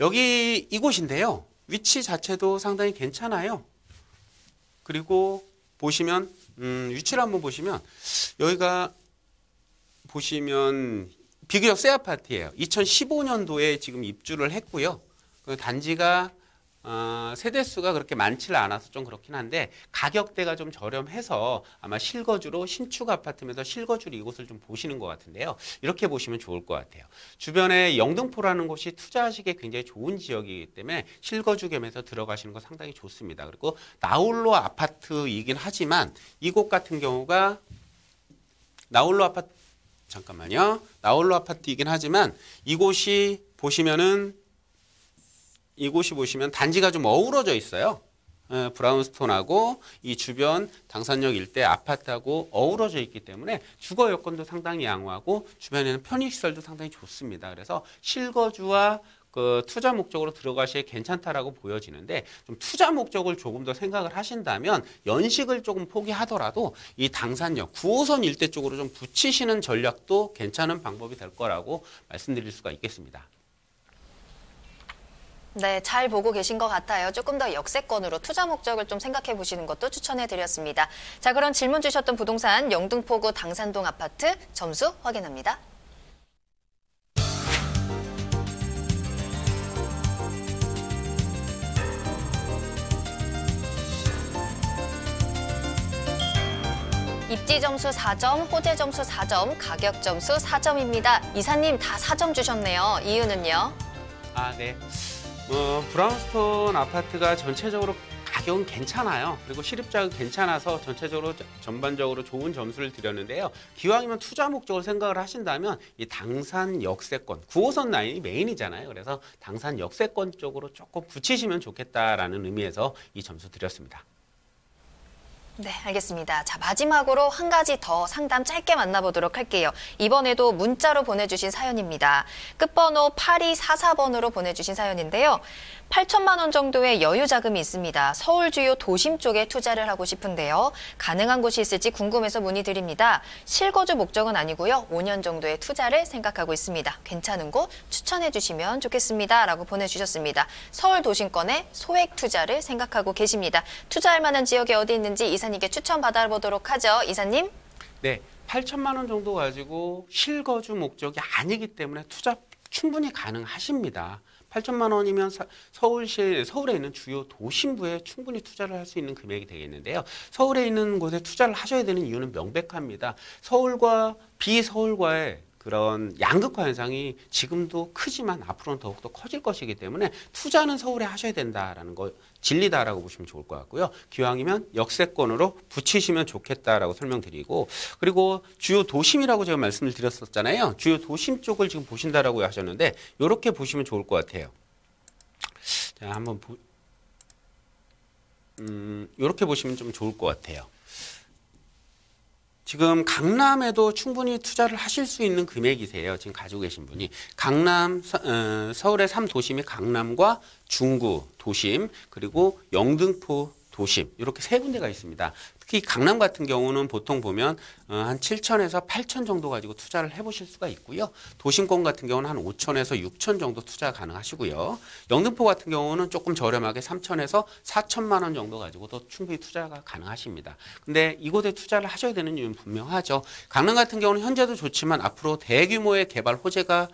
여기 이곳인데요. 위치 자체도 상당히 괜찮아요. 그리고 보시면 위치를 한번 보시면 여기가 보시면 비교적 새 아파트예요. 2015년도에 지금 입주를 했고요. 단지가 세대수가 그렇게 많지는 않아서 좀 그렇긴 한데 가격대가 좀 저렴해서 아마 실거주로 신축 아파트면서 실거주로 이곳을 좀 보시는 것 같은데요. 이렇게 보시면 좋을 것 같아요. 주변에 영등포라는 곳이 투자하시기에 굉장히 좋은 지역이기 때문에 실거주 겸해서 들어가시는 거 상당히 좋습니다. 그리고 나홀로 아파트이긴 하지만 이곳 같은 경우가 나홀로 아파트이긴 하지만 이곳이 보시면 단지가 좀 어우러져 있어요. 브라운스톤하고 이 주변 당산역 일대 아파트하고 어우러져 있기 때문에 주거 여건도 상당히 양호하고 주변에는 편의시설도 상당히 좋습니다. 그래서 실거주와 그 투자 목적으로 들어가시기에 괜찮다라고 보여지는데, 좀 투자 목적을 조금 더 생각을 하신다면 연식을 조금 포기하더라도 이 당산역 9호선 일대 쪽으로 좀 붙이시는 전략도 괜찮은 방법이 될 거라고 말씀드릴 수가 있겠습니다. 네, 잘 보고 계신 것 같아요. 조금 더 역세권으로 투자 목적을 좀 생각해 보시는 것도 추천해 드렸습니다. 자, 그럼 질문 주셨던 부동산 영등포구 당산동 아파트 점수 확인합니다. 입지 점수 4점, 호재 점수 4점, 가격 점수 4점입니다. 이사님 다 4점 주셨네요. 이유는요? 네. 브라운스톤 아파트가 전체적으로 가격은 괜찮아요. 그리고 실입자가 괜찮아서 전반적으로 좋은 점수를 드렸는데요. 기왕이면 투자 목적으로 생각을 하신다면 이 당산 역세권, 9호선 라인이 메인이잖아요. 그래서 당산 역세권 쪽으로 조금 붙이시면 좋겠다라는 의미에서 이 점수 드렸습니다. 네, 알겠습니다. 자, 마지막으로 한 가지 더 상담 짧게 만나보도록 할게요. 이번에도 문자로 보내주신 사연입니다. 끝번호 8244번으로 보내주신 사연인데요. 8천만 원 정도의 여유 자금이 있습니다. 서울 주요 도심 쪽에 투자를 하고 싶은데요. 가능한 곳이 있을지 궁금해서 문의드립니다. 실거주 목적은 아니고요. 5년 정도의 투자를 생각하고 있습니다. 괜찮은 곳 추천해 주시면 좋겠습니다. 라고 보내주셨습니다. 서울 도심권에 소액 투자를 생각하고 계십니다. 투자할 만한 지역이 어디 있는지 이사님께 추천 받아보도록 하죠. 이사님. 네, 8천만 원 정도 가지고 실거주 목적이 아니기 때문에 투자 충분히 가능하십니다. 8천만 원이면 서울에 있는 주요 도심부에 충분히 투자를 할 수 있는 금액이 되겠는데요. 서울에 있는 곳에 투자를 하셔야 되는 이유는 명백합니다. 서울과 비서울과의 그런 양극화 현상이 지금도 크지만 앞으로는 더욱더 커질 것이기 때문에 투자는 서울에 하셔야 된다라는 거 진리다라고 보시면 좋을 것 같고요. 기왕이면 역세권으로 붙이시면 좋겠다라고 설명드리고, 그리고 주요 도심이라고 제가 말씀을 드렸었잖아요. 주요 도심 쪽을 지금 보신다라고 하셨는데 이렇게 보시면 좋을 것 같아요. 자, 한번 이렇게 보시면 좀 좋을 것 같아요. 지금 강남에도 충분히 투자를 하실 수 있는 금액이세요. 지금 가지고 계신 분이. 강남, 서울의 3도심이 강남과 중구 도심, 그리고 영등포 도심 이렇게 세 군데가 있습니다. 특히 강남 같은 경우는 보통 보면 한 7천에서 8천 정도 가지고 투자를 해보실 수가 있고요. 도심권 같은 경우는 한 5천에서 6천 정도 투자 가능하시고요. 영등포 같은 경우는 조금 저렴하게 3천에서 4천만 원 정도 가지고도 충분히 투자가 가능하십니다. 근데 이곳에 투자를 하셔야 되는 이유는 분명하죠. 강남 같은 경우는 현재도 좋지만 앞으로 대규모의 개발 호재가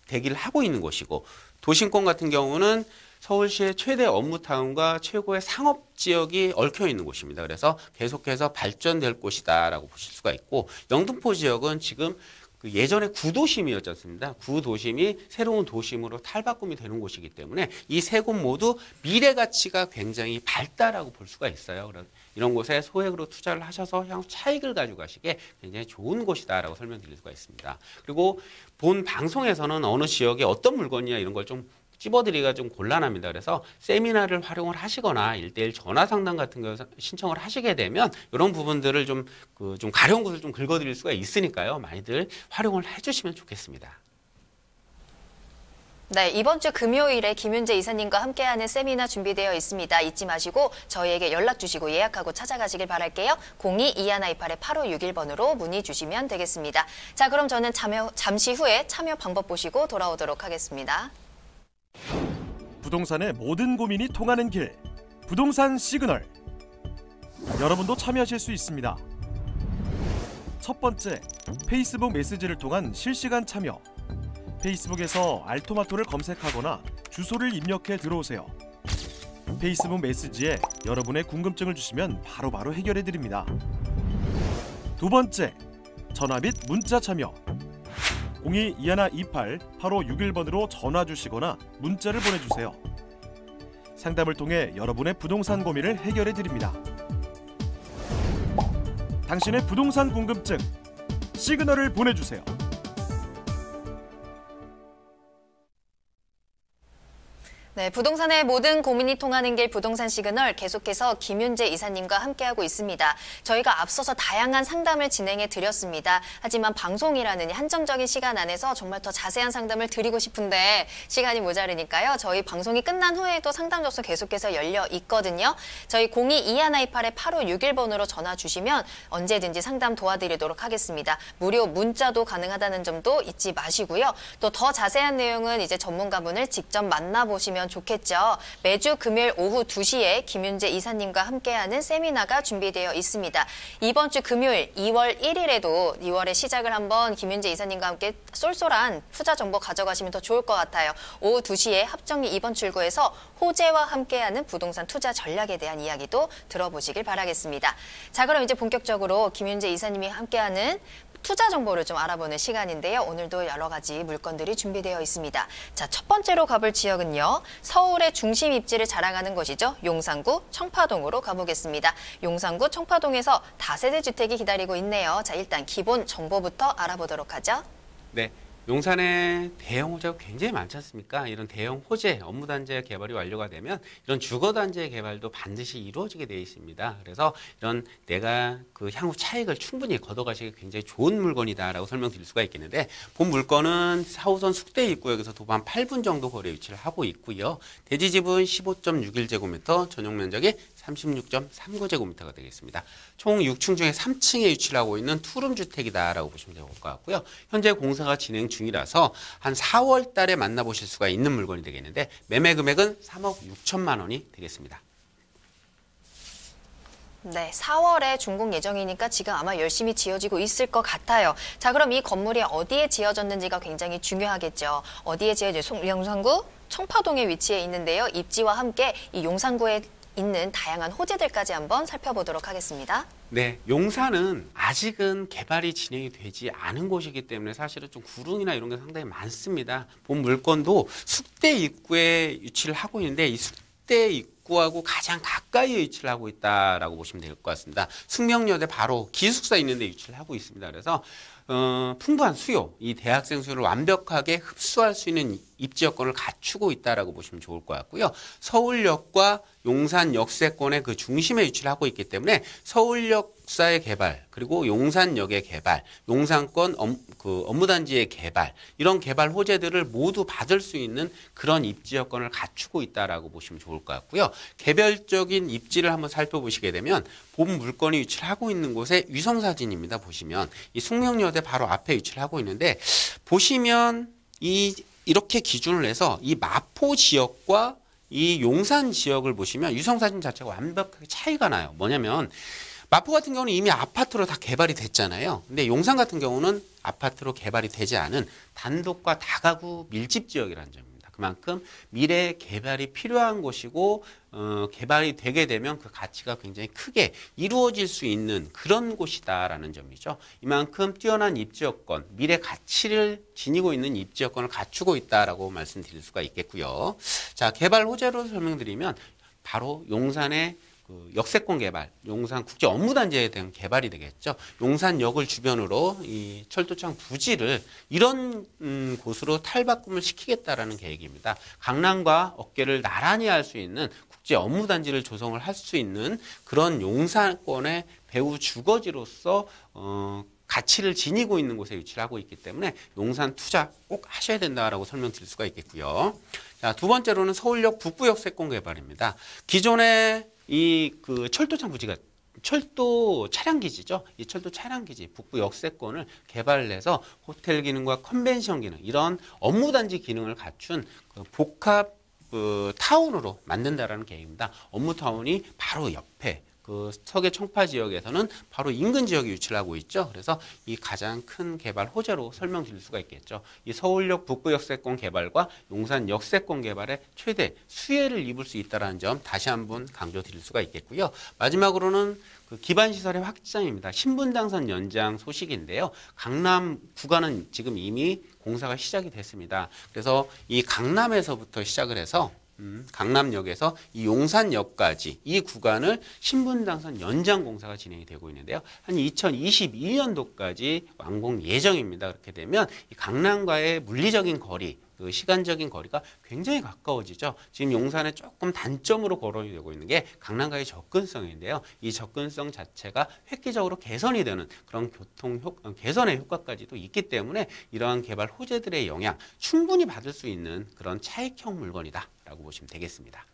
되기를 하고 있는 곳이고, 도심권 같은 경우는 서울시의 최대 업무타운과 최고의 상업지역이 얽혀 있는 곳입니다. 그래서 계속해서 발전될 곳이다라고 보실 수가 있고, 영등포 지역은 지금 그 예전에 구도심이었지 않습니까? 구도심이 새로운 도심으로 탈바꿈이 되는 곳이기 때문에 이 세 곳 모두 미래 가치가 굉장히 밝다라고 볼 수가 있어요. 그래서 이런 곳에 소액으로 투자를 하셔서 향후 차익을 가져가시기에 굉장히 좋은 곳이다라고 설명드릴 수가 있습니다. 그리고 본 방송에서는 어느 지역에 어떤 물건이냐 이런 걸 좀 찝어드리기가 좀 곤란합니다. 그래서 세미나를 활용을 하시거나 1:1 전화 상담 같은 거 신청을 하시게 되면 이런 부분들을 좀 가려운 곳을 좀 긁어드릴 수가 있으니까요. 많이들 활용을 해주시면 좋겠습니다. 네, 이번 주 금요일에 김윤재 이사님과 함께하는 세미나 준비되어 있습니다. 잊지 마시고 저희에게 연락 주시고 예약하고 찾아가시길 바랄게요. 02-2128-8561번으로 문의 주시면 되겠습니다. 자, 그럼 저는 잠시 후에 참여 방법 보시고 돌아오도록 하겠습니다. 부동산의 모든 고민이 통하는 길, 부동산 시그널. 여러분도 참여하실 수 있습니다. 첫 번째, 페이스북 메시지를 통한 실시간 참여. 페이스북에서 알토마토를 검색하거나 주소를 입력해 들어오세요. 페이스북 메시지에 여러분의 궁금증을 주시면 바로바로 해결해 드립니다. 두 번째, 전화 및 문자 참여. 02-2128-8561번으로 전화 주시거나 문자를 보내주세요. 상담을 통해 여러분의 부동산 고민을 해결해 드립니다. 당신의 부동산 궁금증 시그널을 보내주세요. 네, 부동산의 모든 고민이 통하는 길 부동산 시그널 계속해서 김윤재 이사님과 함께하고 있습니다. 저희가 앞서서 다양한 상담을 진행해 드렸습니다. 하지만 방송이라는 한정적인 시간 안에서 정말 더 자세한 상담을 드리고 싶은데 시간이 모자르니까요. 저희 방송이 끝난 후에도 상담 접수 계속해서 열려 있거든요. 저희 02-2128-8561번으로 전화 주시면 언제든지 상담 도와드리도록 하겠습니다. 무료 문자도 가능하다는 점도 잊지 마시고요. 또 더 자세한 내용은 이제 전문가분을 직접 만나보시면 좋겠죠. 매주 금요일 오후 2시에 김윤재 이사님과 함께하는 세미나가 준비되어 있습니다. 이번 주 금요일 2월 1일에도 2월의 시작을 한번 김윤재 이사님과 함께 쏠쏠한 투자 정보 가져가시면 더 좋을 것 같아요. 오후 2시에 합정리 2번 출구에서 호재와 함께하는 부동산 투자 전략에 대한 이야기도 들어보시길 바라겠습니다. 자, 그럼 이제 본격적으로 김윤재 이사님이 함께하는 투자 정보를 좀 알아보는 시간인데요. 오늘도 여러 가지 물건들이 준비되어 있습니다. 자, 첫 번째로 가볼 지역은요. 서울의 중심 입지를 자랑하는 곳이죠. 용산구 청파동으로 가보겠습니다. 용산구 청파동에서 다세대 주택이 기다리고 있네요. 자, 일단 기본 정보부터 알아보도록 하죠. 네. 용산에 대형 호재가 굉장히 많지 않습니까? 이런 대형 호재, 업무단지 개발이 완료가 되면 이런 주거단지의 개발도 반드시 이루어지게 되어 있습니다. 그래서 이런 내가 그 향후 차익을 충분히 걷어가시기 굉장히 좋은 물건이다라고 설명드릴 수가 있겠는데, 본 물건은 4호선 숙대 입구역에서 도보 한 8분 정도 거리에 위치를 하고 있고요. 대지 지분 15.61제곱미터, 전용 면적이 36.39제곱미터가 되겠습니다. 총 6층 중에 3층에 위치를 하고 있는 투룸 주택이다라고 보시면 될 것 같고요. 현재 공사가 진행 중이라서 한 4월 달에 만나보실 수가 있는 물건이 되겠는데, 매매 금액은 3억 6천만 원이 되겠습니다. 네, 4월에 준공 예정이니까 지금 아마 열심히 지어지고 있을 것 같아요. 자, 그럼 이 건물이 어디에 지어졌는지가 굉장히 중요하겠죠. 어디에 지어져? 용산구 청파동에 위치해 있는데요. 입지와 함께 이 용산구에 있는 다양한 호재들까지 한번 살펴보도록 하겠습니다. 네, 용산은 아직은 개발이 진행이 되지 않은 곳이기 때문에 사실은 좀 구릉이나 이런 게 상당히 많습니다. 본 물건도 숙대 입구에 위치를 하고 있는데, 이 숙대 입구하고 가장 가까이에 위치를 하고 있다라고 보시면 될 것 같습니다. 숙명여대 바로 기숙사 있는 데 위치를 하고 있습니다. 그래서 풍부한 수요, 이 대학생 수요를 완벽하게 흡수할 수 있는 입지 여건을 갖추고 있다라고 보시면 좋을 것 같고요. 서울역과 용산 역세권의 그 중심에 위치를 하고 있기 때문에 서울역사의 개발, 그리고 용산역의 개발, 용산권 업무단지의 개발, 이런 개발 호재들을 모두 받을 수 있는 그런 입지 여건을 갖추고 있다라고 보시면 좋을 것 같고요. 개별적인 입지를 한번 살펴보시게 되면 본 물건이 위치를 하고 있는 곳의 위성사진입니다. 보시면 이 숙명여대 바로 앞에 위치를 하고 있는데 보시면 이렇게 기준을 해서 이 마포 지역과 이 용산 지역을 보시면 위성사진 자체가 완벽하게 차이가 나요. 뭐냐면 마포 같은 경우는 이미 아파트로 다 개발이 됐잖아요. 근데 용산 같은 경우는 아파트로 개발이 되지 않은 단독과 다가구 밀집 지역이라는 점입니다. 그만큼 미래 개발이 필요한 곳이고 개발이 되게 되면 그 가치가 굉장히 크게 이루어질 수 있는 그런 곳이다라는 점이죠. 이만큼 뛰어난 입지 여건, 미래 가치를 지니고 있는 입지 여건을 갖추고 있다라고 말씀드릴 수가 있겠고요. 자, 개발 호재로 설명드리면 바로 용산의 역세권 개발, 용산 국제 업무단지에 대한 개발이 되겠죠. 용산역을 주변으로 이 철도청 부지를 이런 곳으로 탈바꿈을 시키겠다라는 계획입니다. 강남과 어깨를 나란히 할 수 있는 국제 업무단지를 조성을 할 수 있는 그런 용산권의 배후 주거지로서 가치를 지니고 있는 곳에 위치를 하고 있기 때문에 용산 투자 꼭 하셔야 된다라고 설명드릴 수가 있겠고요. 자, 두 번째로는 서울역 북부 역세권 개발입니다. 기존에 그 철도청 부지가 철도 차량기지죠. 이 철도 차량기지 북부 역세권을 개발을 해서 호텔 기능과 컨벤션 기능 이런 업무단지 기능을 갖춘 그 복합 타운으로 만든다라는 계획입니다. 업무타운이 바로 옆에 그 서계 청파 지역에서는 바로 인근 지역에 위치를 하고 있죠. 그래서 이 가장 큰 개발 호재로 설명드릴 수가 있겠죠. 이 서울역 북부 역세권 개발과 용산 역세권 개발에 최대 수혜를 입을 수 있다는 점 다시 한번 강조드릴 수가 있겠고요. 마지막으로는 그 기반 시설의 확장입니다. 신분당선 연장 소식인데요. 강남 구간은 지금 이미 공사가 시작이 됐습니다. 그래서 이 강남에서부터 시작을 해서 강남역에서 이 용산역까지 이 구간을 신분당선 연장 공사가 진행이 되고 있는데요. 한 2022년도까지 완공 예정입니다. 그렇게 되면 이 강남과의 물리적인 거리, 그 시간적인 거리가 굉장히 가까워지죠. 지금 용산에 조금 단점으로 거론이 되고 있는 게 강남과의 접근성인데요. 이 접근성 자체가 획기적으로 개선이 되는 그런 교통 개선의 효과까지도 있기 때문에 이러한 개발 호재들의 영향 충분히 받을 수 있는 그런 차익형 물건이다라고 보시면 되겠습니다.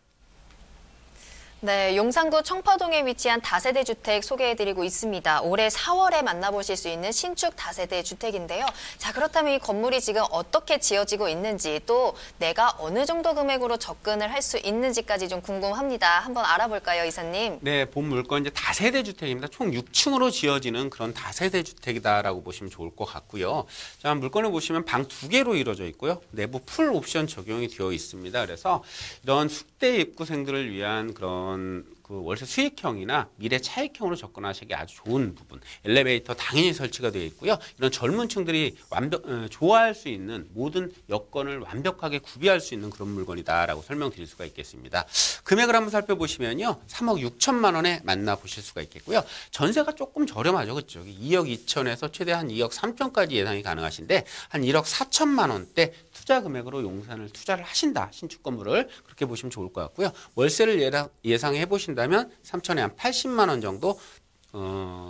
네, 용산구 청파동에 위치한 다세대 주택 소개해드리고 있습니다. 올해 4월에 만나보실 수 있는 신축 다세대 주택인데요. 자, 그렇다면 이 건물이 지금 어떻게 지어지고 있는지 또 내가 어느 정도 금액으로 접근을 할 수 있는지까지 좀 궁금합니다. 한번 알아볼까요, 이사님? 네, 본 물건 이제 다세대 주택입니다. 총 6층으로 지어지는 그런 다세대 주택이다라고 보시면 좋을 것 같고요. 자, 물건을 보시면 방 2개로 이루어져 있고요. 내부 풀 옵션 적용이 되어 있습니다. 그래서 이런 숙대 입구생들을 위한 그런 그 월세 수익형이나 미래 차익형으로 접근하시기 아주 좋은 부분. 엘리베이터 당연히 설치가 되어 있고요. 이런 젊은 층들이 좋아할 수 있는 모든 여건을 완벽하게 구비할 수 있는 그런 물건이다라고 설명드릴 수가 있겠습니다. 금액을 한번 살펴보시면요. 3억 6천만 원에 만나보실 수가 있겠고요. 전세가 조금 저렴하죠. 그렇죠? 2억 2천에서 최대한 2억 3천까지 예상이 가능하신데 한 1억 4천만 원대 투자 금액으로 용산을 투자를 하신다. 신축 건물을 그렇게 보시면 좋을 것 같고요. 월세를 예상해 보신다면 3천에 한 80만 원 정도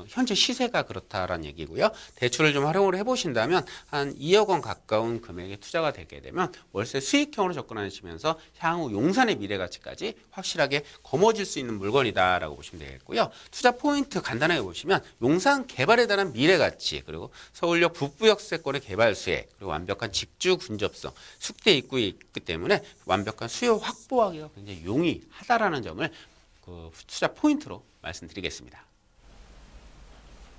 현재 시세가 그렇다라는 얘기고요. 대출을 좀 활용을 해보신다면 한 2억 원 가까운 금액의 투자가 되게 되면 월세 수익형으로 접근하시면서 향후 용산의 미래 가치까지 확실하게 거머쥘 수 있는 물건이다라고 보시면 되겠고요. 투자 포인트 간단하게 보시면 용산 개발에 대한 미래 가치, 그리고 서울역 북부 역세권의 개발 수혜, 그리고 완벽한 직주 근접성, 숙대 입구에 있기 때문에 완벽한 수요 확보하기가 굉장히 용이하다라는 점을 그 투자 포인트로 말씀드리겠습니다.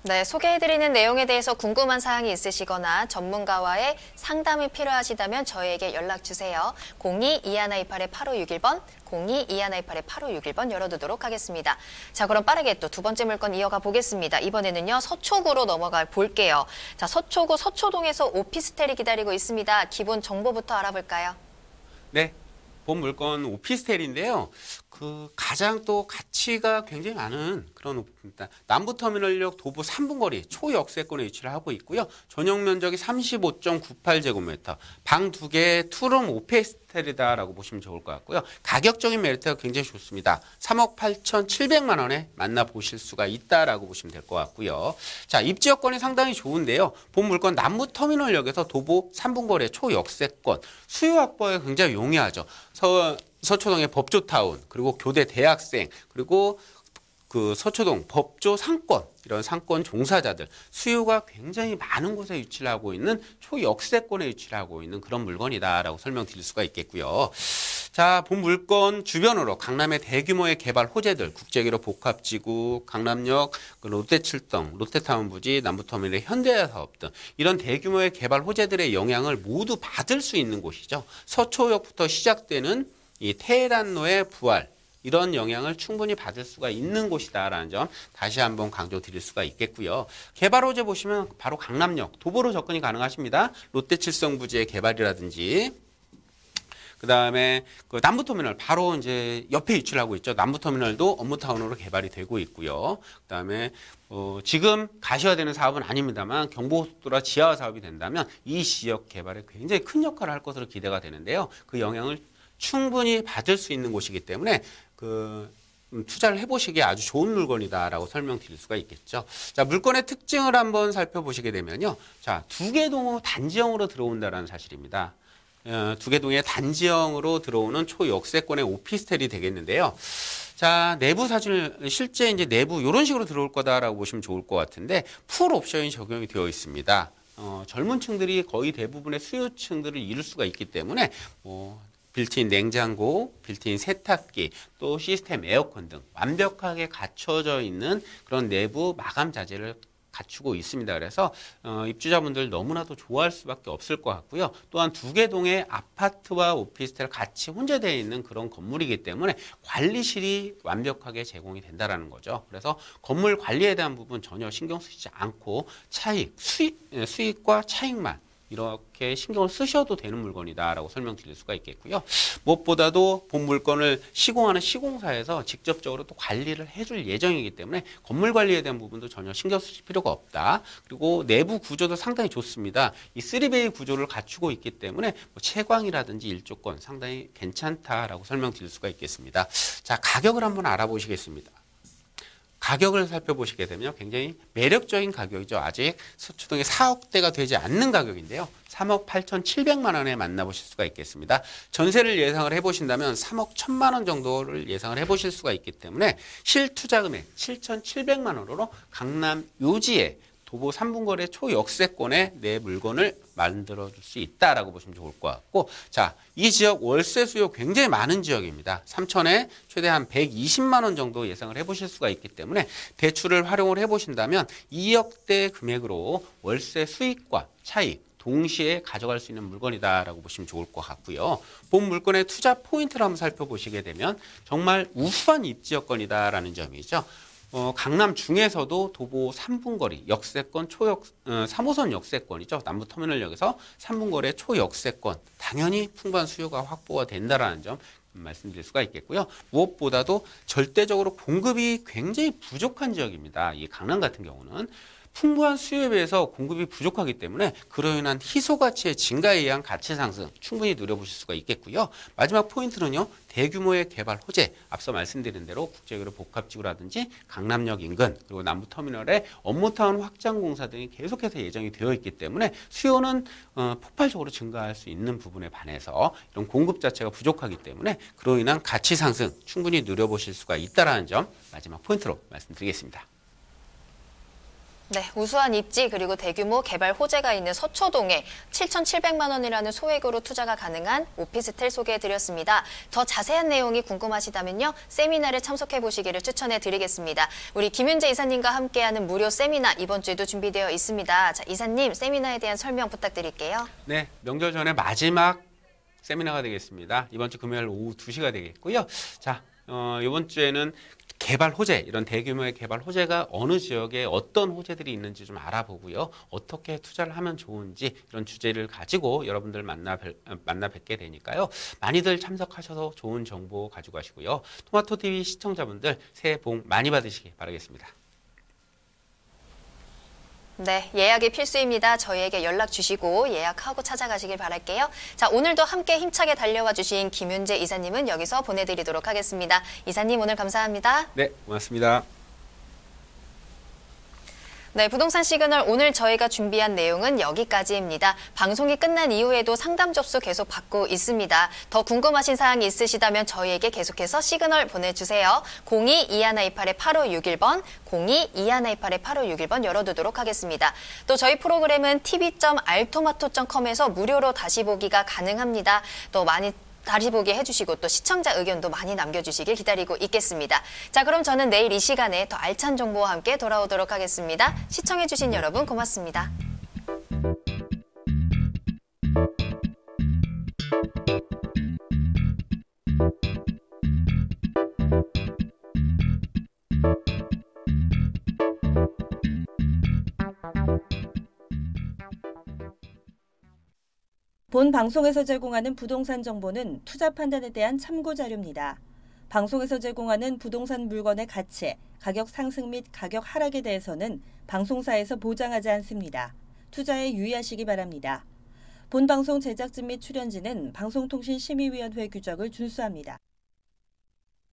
네, 소개해드리는 내용에 대해서 궁금한 사항이 있으시거나 전문가와의 상담이 필요하시다면 저희에게 연락주세요. 02-2128-8561번, 02-2128-8561번 열어두도록 하겠습니다. 자, 그럼 빠르게 또 두 번째 물건 이어가 보겠습니다. 이번에는요, 서초구로 넘어가 볼게요. 자, 서초구 서초동에서 오피스텔이 기다리고 있습니다. 기본 정보부터 알아볼까요? 네, 본 물건 오피스텔인데요. 그 가장 또 가치가 굉장히 많은 그런 오피스텔입니다. 남부터미널역 도보 3분 거리 초역세권에 위치를 하고 있고요. 전용 면적이 35.98제곱미터, 방 2개 투룸 오피스텔이다라고 보시면 좋을 것 같고요. 가격적인 메리트가 굉장히 좋습니다. 3억 8,700만 원에 만나보실 수가 있다라고 보시면 될 것 같고요. 자, 입지 여건이 상당히 좋은데요. 본 물건 남부터미널역에서 도보 3분 거리 초역세권, 수요 확보에 굉장히 용이하죠. 서초동의 법조타운, 그리고 교대 대학생, 그리고 그 서초동 법조 상권, 이런 상권 종사자들, 수요가 굉장히 많은 곳에 위치를 하고 있는 초역세권에 위치를 하고 있는 그런 물건이다라고 설명드릴 수가 있겠고요. 자, 본 물건 주변으로 강남의 대규모의 개발 호재들, 국제기로 복합지구, 강남역, 롯데칠동, 롯데타운 부지, 남부터미널의 현대사업 등 이런 대규모의 개발 호재들의 영향을 모두 받을 수 있는 곳이죠. 서초역부터 시작되는 이 테헤란로의 부활, 이런 영향을 충분히 받을 수가 있는 곳이다라는 점 다시 한번 강조드릴 수가 있겠고요. 개발 호재 보시면 바로 강남역, 도보로 접근이 가능하십니다. 롯데칠성 부지의 개발이라든지, 그 다음에 그 남부터미널 바로 이제 옆에 위치를 하고 있죠. 남부터미널도 업무타운으로 개발이 되고 있고요. 그 다음에 지금 가셔야 되는 사업은 아닙니다만 경부고속도로가 지하화 사업이 된다면 이 지역 개발에 굉장히 큰 역할을 할 것으로 기대가 되는데요. 그 영향을 충분히 받을 수 있는 곳이기 때문에 투자를 해보시기에 아주 좋은 물건이다라고 설명드릴 수가 있겠죠. 자, 물건의 특징을 한번 살펴보시게 되면요. 자, 두개동 단지형으로 들어온다는 사실입니다. 두개동의 단지형으로 들어오는 초역세권의 오피스텔이 되겠는데요. 자, 내부 사진을 실제 이제 내부 이런 식으로 들어올 거다라고 보시면 좋을 것 같은데 풀 옵션이 적용이 되어 있습니다. 젊은 층들이 거의 대부분의 수요층들을 이룰 수가 있기 때문에 빌트인 냉장고, 빌트인 세탁기, 또 시스템 에어컨 등 완벽하게 갖춰져 있는 그런 내부 마감 자재를 갖추고 있습니다. 그래서 입주자분들 너무나도 좋아할 수밖에 없을 것 같고요. 또한 두개동의 아파트와 오피스텔 같이 혼재되어 있는 그런 건물이기 때문에 관리실이 완벽하게 제공이 된다는 거죠. 그래서 건물 관리에 대한 부분 전혀 신경 쓰지 않고 차익, 수익과 차익만 이렇게 신경을 쓰셔도 되는 물건이다라고 설명드릴 수가 있겠고요. 무엇보다도 본 물건을 시공하는 시공사에서 직접적으로 또 관리를 해줄 예정이기 때문에 건물 관리에 대한 부분도 전혀 신경 쓰실 필요가 없다. 그리고 내부 구조도 상당히 좋습니다. 이 3베이 구조를 갖추고 있기 때문에 채광이라든지 일조권 상당히 괜찮다라고 설명드릴 수가 있겠습니다. 자, 가격을 한번 알아보시겠습니다. 가격을 살펴보시게 되면 굉장히 매력적인 가격이죠. 아직 서초동에 4억대가 되지 않는 가격인데요. 3억 8,700만 원에 만나보실 수가 있겠습니다. 전세를 예상을 해보신다면 3억 1,000만 원 정도를 예상을 해보실 수가 있기 때문에 실투자 금액 7,700만 원으로 강남 요지에 도보 3분거래 초역세권에 내 물건을 만들어줄 수 있다라고 보시면 좋을 것 같고, 자, 이 지역 월세 수요 굉장히 많은 지역입니다. 3천에 최대한 120만 원 정도 예상을 해보실 수가 있기 때문에 대출을 활용을 해보신다면 2억대 금액으로 월세 수익과 차익 동시에 가져갈 수 있는 물건이다라고 보시면 좋을 것 같고요. 본 물건의 투자 포인트를 한번 살펴보시게 되면 정말 우수한 입지여건이다라는 점이죠. 강남 중에서도 도보 3분거리 역세권 3호선 역세권이죠. 남부터미널역에서 3분거리 초역세권 당연히 풍부한 수요가 확보가 된다라는 점 말씀드릴 수가 있겠고요. 무엇보다도 절대적으로 공급이 굉장히 부족한 지역입니다. 이 강남 같은 경우는 풍부한 수요에 비해서 공급이 부족하기 때문에 그로 인한 희소 가치의 증가에 의한 가치 상승 충분히 누려보실 수가 있겠고요. 마지막 포인트는요. 대규모의 개발 호재, 앞서 말씀드린 대로 국제기로 복합지구라든지 강남역 인근 그리고 남부터미널의 업무타운 확장 공사 등이 계속해서 예정이 되어 있기 때문에 수요는 폭발적으로 증가할 수 있는 부분에 반해서 이런 공급 자체가 부족하기 때문에 그로 인한 가치 상승 충분히 누려보실 수가 있다는 점 마지막 포인트로 말씀드리겠습니다. 네, 우수한 입지 그리고 대규모 개발 호재가 있는 서초동에 7,700만 원이라는 소액으로 투자가 가능한 오피스텔 소개해드렸습니다. 더 자세한 내용이 궁금하시다면요. 세미나를 참석해 보시기를 추천해 드리겠습니다. 우리 김윤재 이사님과 함께하는 무료 세미나 이번 주에도 준비되어 있습니다. 자, 이사님 세미나에 대한 설명 부탁드릴게요. 네, 명절 전에 마지막 세미나가 되겠습니다. 이번 주 금요일 오후 2시가 되겠고요. 자, 이번 주에는 개발 호재, 이런 대규모의 개발 호재가 어느 지역에 어떤 호재들이 있는지 좀 알아보고요. 어떻게 투자를 하면 좋은지 이런 주제를 가지고 여러분들 만나 뵙게 되니까요. 많이들 참석하셔서 좋은 정보 가지고 가시고요. 토마토TV 시청자분들 새해 복 많이 받으시기 바라겠습니다. 네, 예약이 필수입니다. 저희에게 연락 주시고 예약하고 찾아가시길 바랄게요. 자, 오늘도 함께 힘차게 달려와 주신 김윤재 이사님은 여기서 보내드리도록 하겠습니다. 이사님 오늘 감사합니다. 네, 고맙습니다. 네, 부동산 시그널 오늘 저희가 준비한 내용은 여기까지입니다. 방송이 끝난 이후에도 상담 접수 계속 받고 있습니다. 더 궁금하신 사항이 있으시다면 저희에게 계속해서 시그널 보내주세요. 02-2128-8561번, 02-2128-8561번 열어두도록 하겠습니다. 또 저희 프로그램은 tv.altomato.com에서 무료로 다시 보기가 가능합니다. 또 많이 다시 보기 해주시고 또 시청자 의견도 많이 남겨주시길 기다리고 있겠습니다. 자, 그럼 저는 내일 이 시간에 더 알찬 정보와 함께 돌아오도록 하겠습니다. 시청해주신 여러분 고맙습니다. 본 방송에서 제공하는 부동산 정보는 투자 판단에 대한 참고 자료입니다. 방송에서 제공하는 부동산 물건의 가치, 가격 상승 및 가격 하락에 대해서는 방송사에서 보장하지 않습니다. 투자에 유의하시기 바랍니다. 본 방송 제작진 및 출연진은 방송통신심의위원회 규정을 준수합니다.